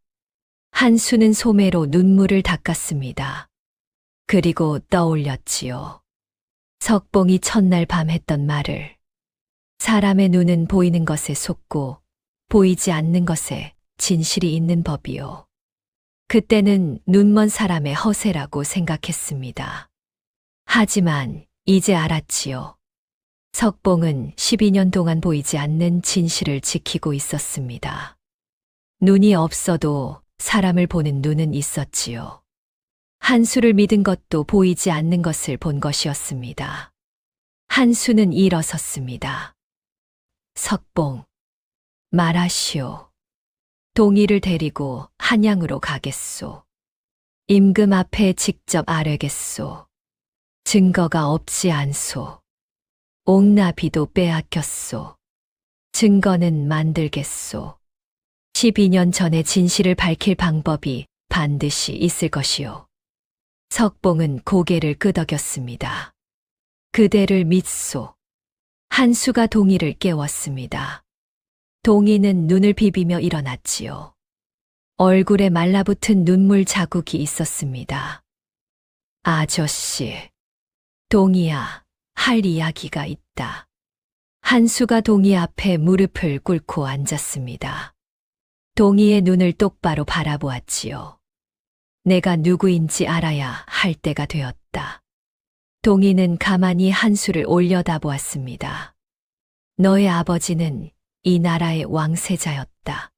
한수는 소매로 눈물을 닦았습니다. 그리고 떠올렸지요. 석봉이 첫날 밤 했던 말을. 사람의 눈은 보이는 것에 속고 보이지 않는 것에 진실이 있는 법이요. 그때는 눈먼 사람의 허세라고 생각했습니다. 하지만 이제 알았지요. 석봉은 12년 동안 보이지 않는 진실을 지키고 있었습니다. 눈이 없어도 사람을 보는 눈은 있었지요. 한수를 믿은 것도 보이지 않는 것을 본 것이었습니다. 한수는 일어섰습니다. 석봉, 말하시오. 동희를 데리고 한양으로 가겠소. 임금 앞에 직접 아뢰겠소. 증거가 없지 않소. 옥나비도 빼앗겼소. 증거는 만들겠소. 12년 전에 진실을 밝힐 방법이 반드시 있을 것이요. 석봉은 고개를 끄덕였습니다. 그대를 믿소. 한수가 동희를 깨웠습니다. 동희는 눈을 비비며 일어났지요. 얼굴에 말라붙은 눈물 자국이 있었습니다. 아저씨, 동희야, 할 이야기가 있다. 한수가 동희 앞에 무릎을 꿇고 앉았습니다. 동희의 눈을 똑바로 바라보았지요. 내가 누구인지 알아야 할 때가 되었다. 동희는 가만히 한수를 올려다보았습니다. 너의 아버지는 이 나라의 왕세자였다.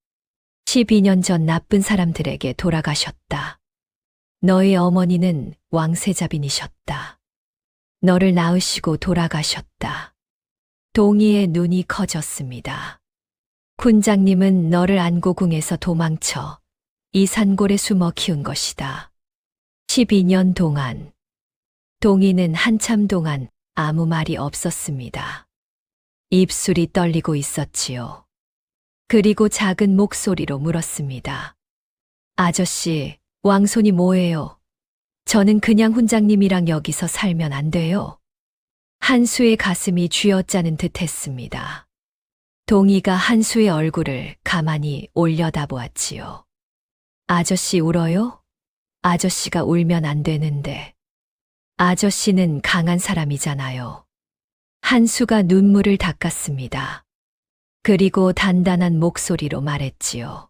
12년 전 나쁜 사람들에게 돌아가셨다. 너의 어머니는 왕세자빈이셨다. 너를 낳으시고 돌아가셨다. 동희의 눈이 커졌습니다. 군장님은 너를 안고궁에서 도망쳐 이 산골에 숨어 키운 것이다. 12년 동안. 동희는 한참 동안 아무 말이 없었습니다. 입술이 떨리고 있었지요. 그리고 작은 목소리로 물었습니다. 아저씨, 왕손이 뭐예요? 저는 그냥 훈장님이랑 여기서 살면 안 돼요. 한수의 가슴이 쥐어짜는 듯 했습니다. 동희가 한수의 얼굴을 가만히 올려다보았지요. 아저씨 울어요? 아저씨가 울면 안 되는데. 아저씨는 강한 사람이잖아요. 한수가 눈물을 닦았습니다. 그리고 단단한 목소리로 말했지요.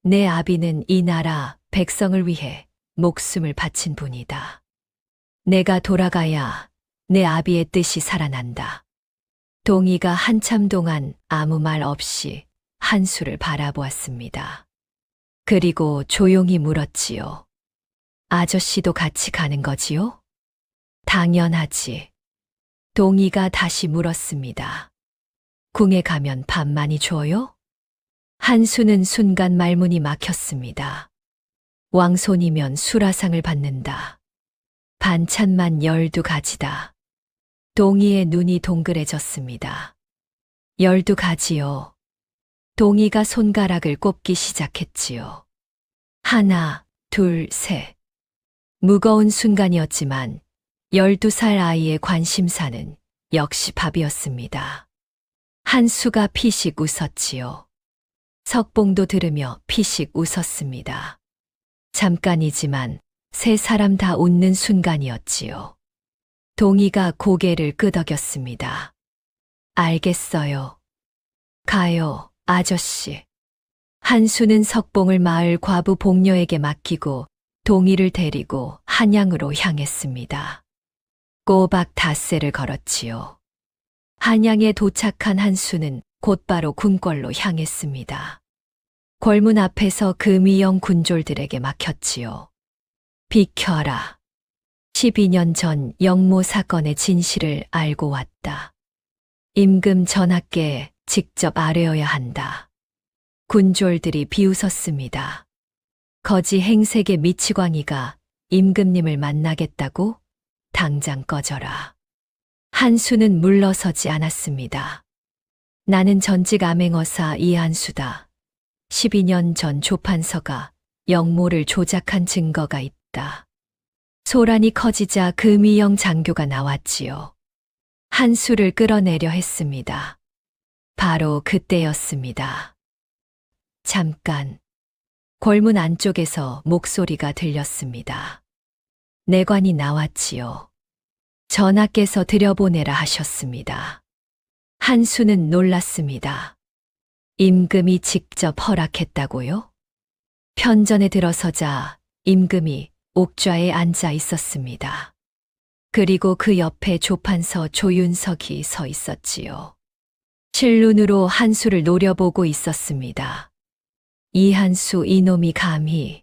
내 아비는 이 나라 백성을 위해 목숨을 바친 분이다. 내가 돌아가야 내 아비의 뜻이 살아난다. 동희가 한참 동안 아무 말 없이 한수를 바라보았습니다. 그리고 조용히 물었지요. 아저씨도 같이 가는 거지요? 당연하지. 동희가 다시 물었습니다. 궁에 가면 밥 많이 줘요? 한수는 순간 말문이 막혔습니다. 왕손이면 수라상을 받는다. 반찬만 12가지다. 동희의 눈이 동그래졌습니다. 12가지요. 동희가 손가락을 꼽기 시작했지요. 하나, 둘, 셋. 무거운 순간이었지만 12살 아이의 관심사는 역시 밥이었습니다. 한수가 피식 웃었지요. 석봉도 들으며 피식 웃었습니다. 잠깐이지만 세 사람 다 웃는 순간이었지요. 동희가 고개를 끄덕였습니다. 알겠어요. 가요, 아저씨. 한수는 석봉을 마을 과부 복녀에게 맡기고 동희를 데리고 한양으로 향했습니다. 꼬박 닷새를 걸었지요. 한양에 도착한 한수는 곧바로 궁궐로 향했습니다. 궐문 앞에서 금위영 군졸들에게 막혔지요. 비켜라. 12년 전 영모 사건의 진실을 알고 왔다. 임금 전하께 직접 아뢰어야 한다. 군졸들이 비웃었습니다. 거지 행색의 미치광이가 임금님을 만나겠다고? 당장 꺼져라. 한수는 물러서지 않았습니다. 나는 전직 암행어사 이한수다. 12년 전 조판서가 영모를 조작한 증거가 있다. 소란이 커지자 금위영 장교가 나왔지요. 한수를 끌어내려 했습니다. 바로 그때였습니다. 잠깐. 궐문 안쪽에서 목소리가 들렸습니다. 내관이 나왔지요. 전하께서 들여보내라 하셨습니다. 한수는 놀랐습니다. 임금이 직접 허락했다고요? 편전에 들어서자 임금이 옥좌에 앉아 있었습니다. 그리고 그 옆에 조판서 조윤석이 서 있었지요. 실눈으로 한수를 노려보고 있었습니다. 이한수 이놈이 감히.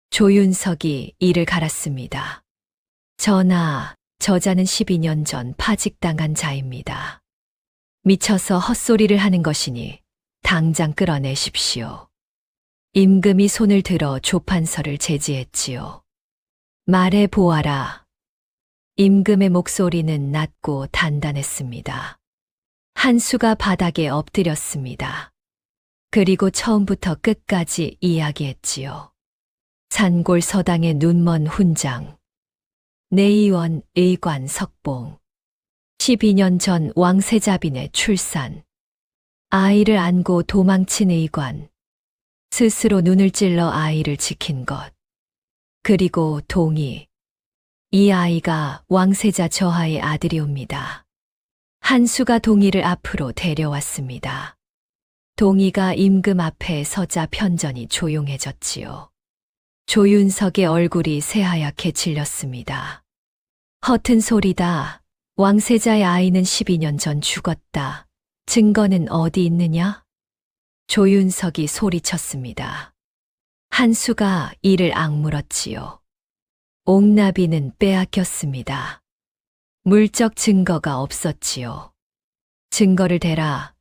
조윤석이 이를 갈았습니다. 전하, 저자는 12년 전 파직당한 자입니다. 미쳐서 헛소리를 하는 것이니 당장 끌어내십시오. 임금이 손을 들어 조판서를 제지했지요. 말해 보아라. 임금의 목소리는 낮고 단단했습니다. 한수가 바닥에 엎드렸습니다. 그리고 처음부터 끝까지 이야기했지요. 산골 서당의 눈먼 훈장. 내의원 의관 석봉. 12년 전 왕세자빈의 출산. 아이를 안고 도망친 의관. 스스로 눈을 찔러 아이를 지킨 것. 그리고 동의. 이 아이가 왕세자 저하의 아들이옵니다. 한수가 동의를 앞으로 데려왔습니다. 동의가 임금 앞에 서자 편전이 조용해졌지요. 조윤석의 얼굴이 새하얗게 질렸습니다. 허튼 소리다. 왕세자의 아이는 12년 전 죽었다. 증거는 어디 있느냐? 조윤석이 소리쳤습니다. 한수가 이를 악물었지요. 옥나비는 빼앗겼습니다. 물적 증거가 없었지요. 증거를 대라.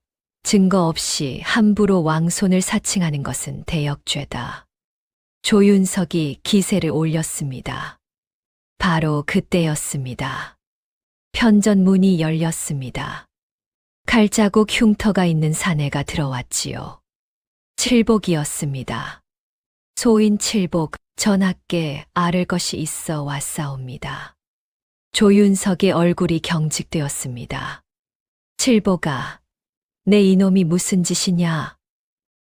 증거 없이 함부로 왕손을 사칭하는 것은 대역죄다. 조윤석이 기세를 올렸습니다. 바로 그때였습니다. 편전 문이 열렸습니다. 칼자국 흉터가 있는 사내가 들어왔지요. 칠복이었습니다. 소인 칠복, 전하께 아를 것이 있어 왔사옵니다. 조윤석의 얼굴이 경직되었습니다. 칠복아, 내 이놈이 무슨 짓이냐?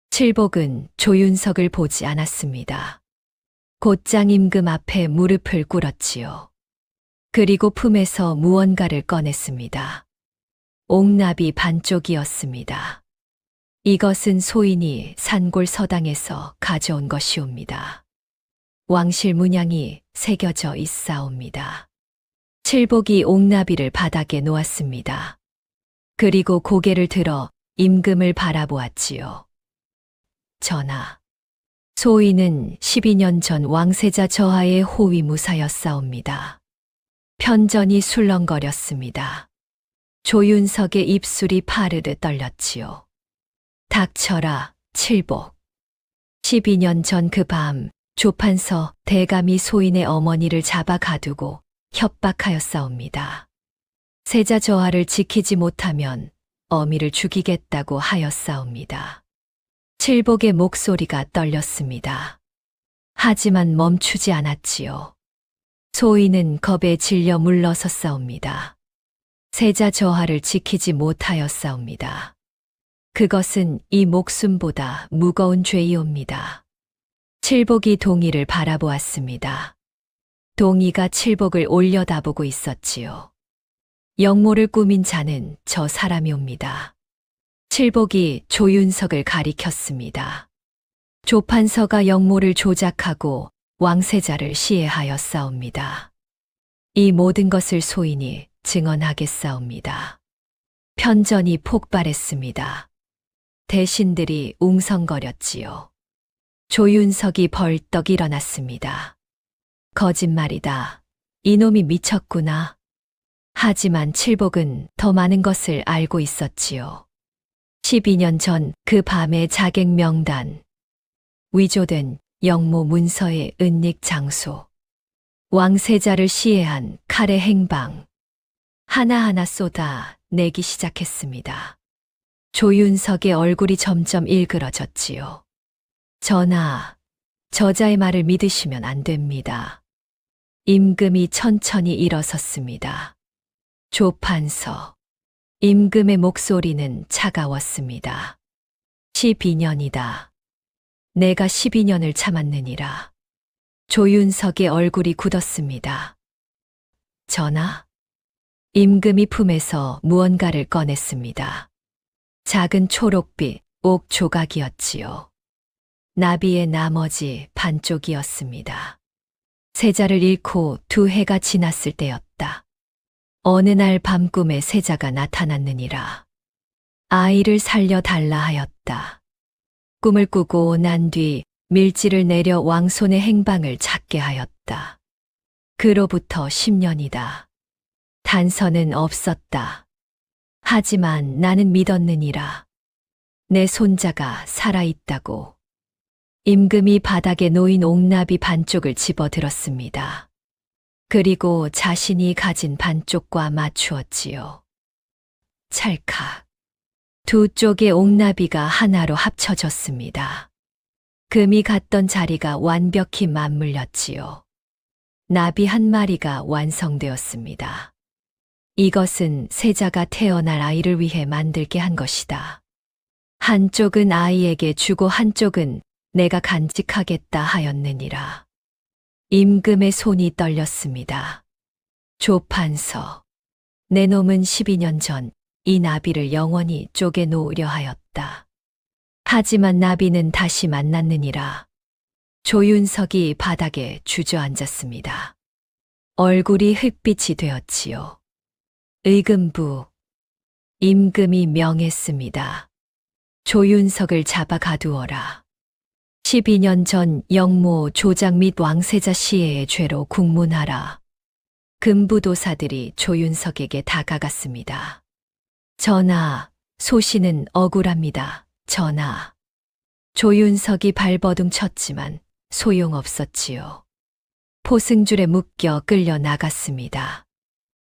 칠복은 조윤석을 보지 않았습니다. 곧장 임금 앞에 무릎을 꿇었지요. 그리고 품에서 무언가를 꺼냈습니다. 옥나비 반쪽이었습니다. 이것은 소인이 산골 서당에서 가져온 것이옵니다. 왕실 문양이 새겨져 있사옵니다. 칠복이 옥나비를 바닥에 놓았습니다. 그리고 고개를 들어 임금을 바라보았지요. 전하, 소인은 12년 전 왕세자 저하의 호위무사였사옵니다. 편전이 술렁거렸습니다. 조윤석의 입술이 파르르 떨렸지요. 닥쳐라, 칠복. 12년 전 그 밤 조판서 대감이 소인의 어머니를 잡아 가두고 협박하였사옵니다. 세자 저하를 지키지 못하면 어미를 죽이겠다고 하였사옵니다. 칠복의 목소리가 떨렸습니다. 하지만 멈추지 않았지요. 소인은 겁에 질려 물러섰사옵니다. 세자 저하를 지키지 못하였사옵니다. 그것은 이 목숨보다 무거운 죄이옵니다. 칠복이 동의를 바라보았습니다. 동의가 칠복을 올려다보고 있었지요. 영모를 꾸민 자는 저 사람이옵니다. 칠복이 조윤석을 가리켰습니다. 조판서가 영모를 조작하고 왕세자를 시해하였사옵니다. 이 모든 것을 소인이 증언하겠사옵니다. 편전이 폭발했습니다. 대신들이 웅성거렸지요. 조윤석이 벌떡 일어났습니다. 거짓말이다. 이놈이 미쳤구나. 하지만 칠복은 더 많은 것을 알고 있었지요. 12년 전 그 밤의 자객 명단, 위조된 영모 문서의 은닉 장소, 왕세자를 시해한 칼의 행방, 하나하나 쏟아 내기 시작했습니다. 조윤석의 얼굴이 점점 일그러졌지요. 전하, 저자의 말을 믿으시면 안 됩니다. 임금이 천천히 일어섰습니다. 조판서. 임금의 목소리는 차가웠습니다. 12년이다. 내가 12년을 참았느니라. 조윤석의 얼굴이 굳었습니다. 전하. 임금이 품에서 무언가를 꺼냈습니다. 작은 초록빛 옥 조각이었지요. 나비의 나머지 반쪽이었습니다. 세자를 잃고 2해가 지났을 때였다. 어느 날 밤꿈에 세자가 나타났느니라. 아이를 살려달라 하였다. 꿈을 꾸고 난 뒤 밀지를 내려 왕손의 행방을 찾게 하였다. 그로부터 10년이다. 단서는 없었다. 하지만 나는 믿었느니라. 내 손자가 살아있다고. 임금이 바닥에 놓인 옥나비 반쪽을 집어들었습니다. 그리고 자신이 가진 반쪽과 맞추었지요. 찰칵. 2쪽의 옥나비가 하나로 합쳐졌습니다. 금이 갔던 자리가 완벽히 맞물렸지요. 나비 한 마리가 완성되었습니다. 이것은 세자가 태어날 아이를 위해 만들게 한 것이다. 한쪽은 아이에게 주고 한쪽은 내가 간직하겠다 하였느니라. 임금의 손이 떨렸습니다. 조판서. 내 놈은 12년 전 이 나비를 영원히 쪼개 놓으려 하였다. 하지만 나비는 다시 만났느니라. 조윤석이 바닥에 주저앉았습니다. 얼굴이 흙빛이 되었지요. 의금부. 임금이 명했습니다. 조윤석을 잡아 가두어라. 12년 전 영모 조작 및 왕세자 시해의 죄로 국문하라. 금부도사들이 조윤석에게 다가갔습니다. 전하, 소신은 억울합니다. 전하. 조윤석이 발버둥 쳤지만 소용없었지요. 포승줄에 묶여 끌려 나갔습니다.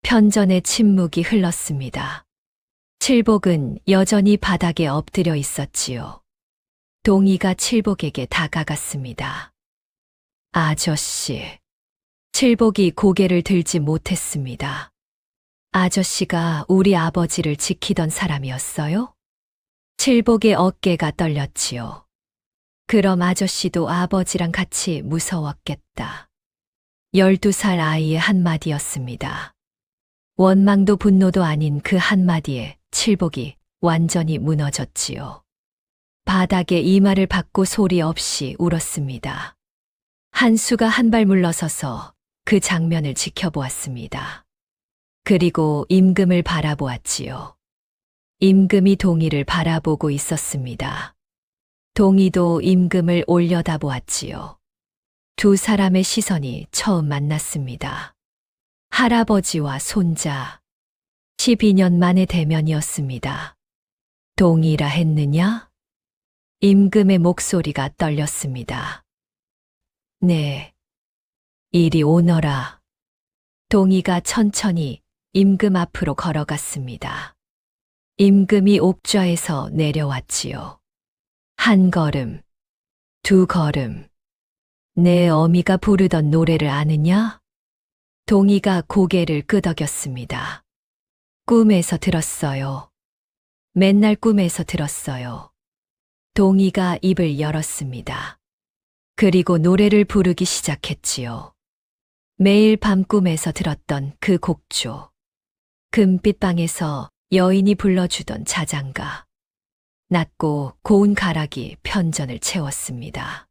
편전의 침묵이 흘렀습니다. 칠복은 여전히 바닥에 엎드려 있었지요. 동의가 칠복에게 다가갔습니다. 아저씨. 칠복이 고개를 들지 못했습니다. 아저씨가 우리 아버지를 지키던 사람이었어요? 칠복의 어깨가 떨렸지요. 그럼 아저씨도 아버지랑 같이 무서웠겠다. 12살 아이의 한마디였습니다. 원망도 분노도 아닌 그 한마디에 칠복이 완전히 무너졌지요. 바닥에 이마를 박고 소리 없이 울었습니다. 한수가 한 발 물러서서 그 장면을 지켜보았습니다. 그리고 임금을 바라보았지요. 임금이 동의를 바라보고 있었습니다. 동의도 임금을 올려다보았지요. 2 사람의 시선이 처음 만났습니다. 할아버지와 손자. 12년 만의 대면이었습니다. 동의라 했느냐? 임금의 목소리가 떨렸습니다. 네. 이리 오너라. 동의가 천천히 임금 앞으로 걸어갔습니다. 임금이 옥좌에서 내려왔지요. 1 걸음, 2 걸음. 내 어미가 부르던 노래를 아느냐? 동의가 고개를 끄덕였습니다. 꿈에서 들었어요. 맨날 꿈에서 들었어요. 동의가 입을 열었습니다. 그리고 노래를 부르기 시작했지요. 매일 밤 꿈에서 들었던 그 곡조. 금빛 방에서 여인이 불러주던 자장가. 낮고 고운 가락이 편전을 채웠습니다.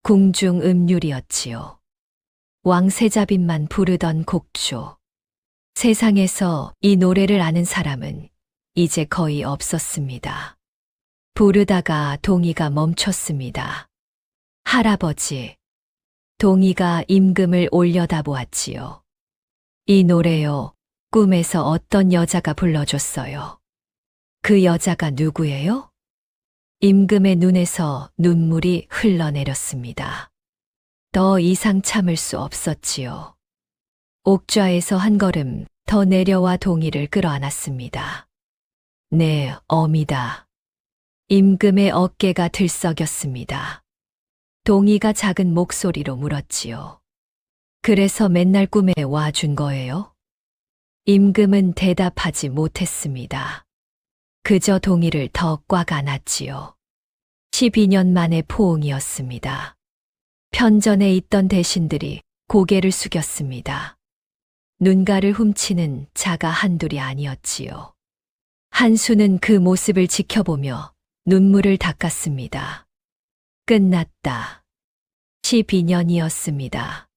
궁중 음률이었지요. 왕세자빈만 부르던 곡조. 세상에서 이 노래를 아는 사람은 이제 거의 없었습니다. 부르다가 동희가 멈췄습니다. 할아버지. 동희가 임금을 올려다보았지요. 이 노래요. 꿈에서 어떤 여자가 불러줬어요. 그 여자가 누구예요? 임금의 눈에서 눈물이 흘러내렸습니다. 더 이상 참을 수 없었지요. 옥좌에서 한 걸음 더 내려와 동희를 끌어안았습니다. 네, 어미다. 임금의 어깨가 들썩였습니다. 동희가 작은 목소리로 물었지요. 그래서 맨날 꿈에 와준 거예요? 임금은 대답하지 못했습니다. 그저 동희를 더 꽉 안았지요. 12년 만의 포옹이었습니다. 편전에 있던 대신들이 고개를 숙였습니다. 눈가를 훔치는 자가 한둘이 아니었지요. 한수는 그 모습을 지켜보며 눈물을 닦았습니다. 끝났다. 12년이었습니다.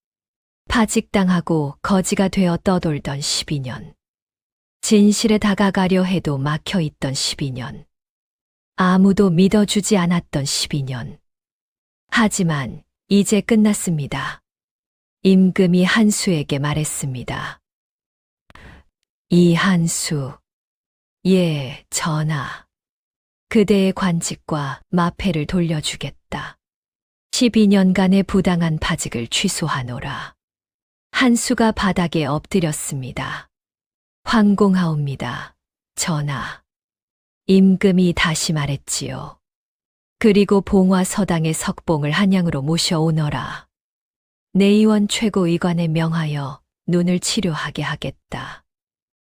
파직당하고 거지가 되어 떠돌던 12년. 진실에 다가가려 해도 막혀있던 12년. 아무도 믿어주지 않았던 12년. 하지만 이제 끝났습니다. 임금이 한수에게 말했습니다. 이한수. 예, 전하. 그대의 관직과 마패를 돌려주겠다. 12년간의 부당한 파직을 취소하노라. 한수가 바닥에 엎드렸습니다. 황공하옵니다. 전하. 임금이 다시 말했지요. 그리고 봉화 서당의 석봉을 한양으로 모셔오너라. 내의원 최고의관에 명하여 눈을 치료하게 하겠다.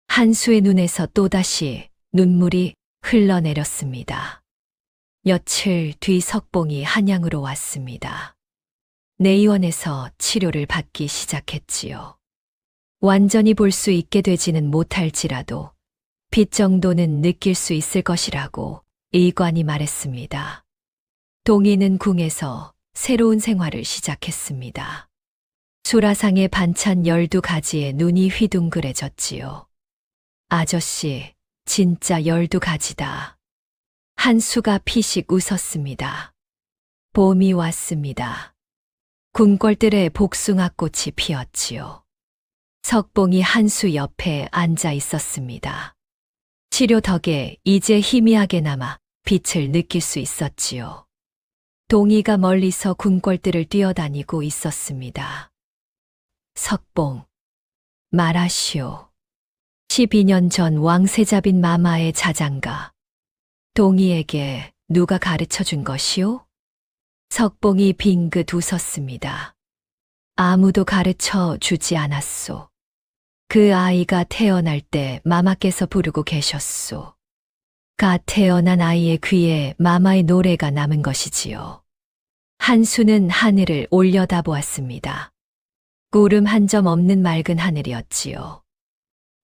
한수의 눈에서 또다시 눈물이 흘러내렸습니다. 며칠 뒤 석봉이 한양으로 왔습니다. 내의원에서 치료를 받기 시작했지요. 완전히 볼 수 있게 되지는 못할지라도 빛 정도는 느낄 수 있을 것이라고 의관이 말했습니다. 동희는 궁에서 새로운 생활을 시작했습니다. 수라상의 반찬 12가지에 눈이 휘둥그레졌지요. 아저씨, 진짜 12가지다. 한수가 피식 웃었습니다. 봄이 왔습니다. 궁궐들에 복숭아꽃이 피었지요. 석봉이 한수 옆에 앉아 있었습니다. 치료 덕에 이제 희미하게나마 빛을 느낄 수 있었지요. 동희가 멀리서 궁궐들을 뛰어다니고 있었습니다. 석봉, 말하시오. 12년 전 왕세자빈 마마의 자장가. 동희에게 누가 가르쳐 준 것이오? 석봉이 빙긋 웃었습니다. 아무도 가르쳐 주지 않았소. 그 아이가 태어날 때 마마께서 부르고 계셨소. 갓 태어난 아이의 귀에 마마의 노래가 남은 것이지요. 한수는 하늘을 올려다보았습니다. 구름 한 점 없는 맑은 하늘이었지요.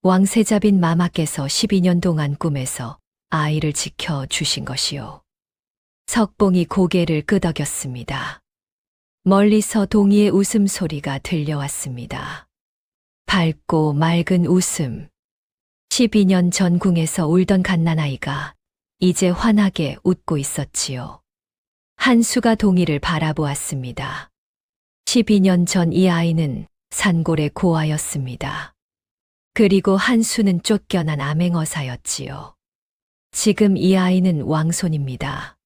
왕세자빈 마마께서 12년 동안 꿈에서 아이를 지켜주신 것이요. 석봉이 고개를 끄덕였습니다. 멀리서 동희의 웃음소리가 들려왔습니다. 밝고 맑은 웃음. 12년 전 궁에서 울던 갓난아이가 이제 환하게 웃고 있었지요. 한수가 동희를 바라보았습니다. 12년 전 이 아이는 산골의 고아였습니다. 그리고 한수는 쫓겨난 암행어사였지요. 지금 이 아이는 왕손입니다.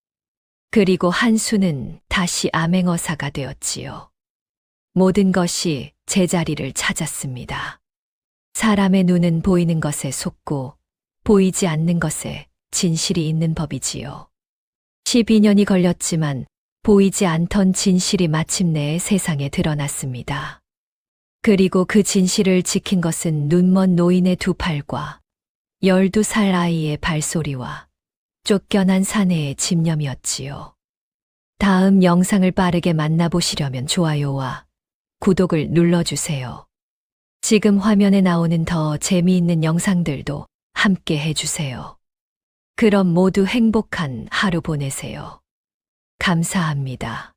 그리고 한수는 다시 암행어사가 되었지요. 모든 것이 제자리를 찾았습니다. 사람의 눈은 보이는 것에 속고 보이지 않는 것에 진실이 있는 법이지요. 12년이 걸렸지만 보이지 않던 진실이 마침내 세상에 드러났습니다. 그리고 그 진실을 지킨 것은 눈먼 노인의 두 팔과 12살 아이의 발소리와 쫓겨난 사내의 집념이었지요. 다음 영상을 빠르게 만나보시려면 좋아요와 구독을 눌러주세요. 지금 화면에 나오는 더 재미있는 영상들도 함께 해주세요. 그럼 모두 행복한 하루 보내세요. 감사합니다.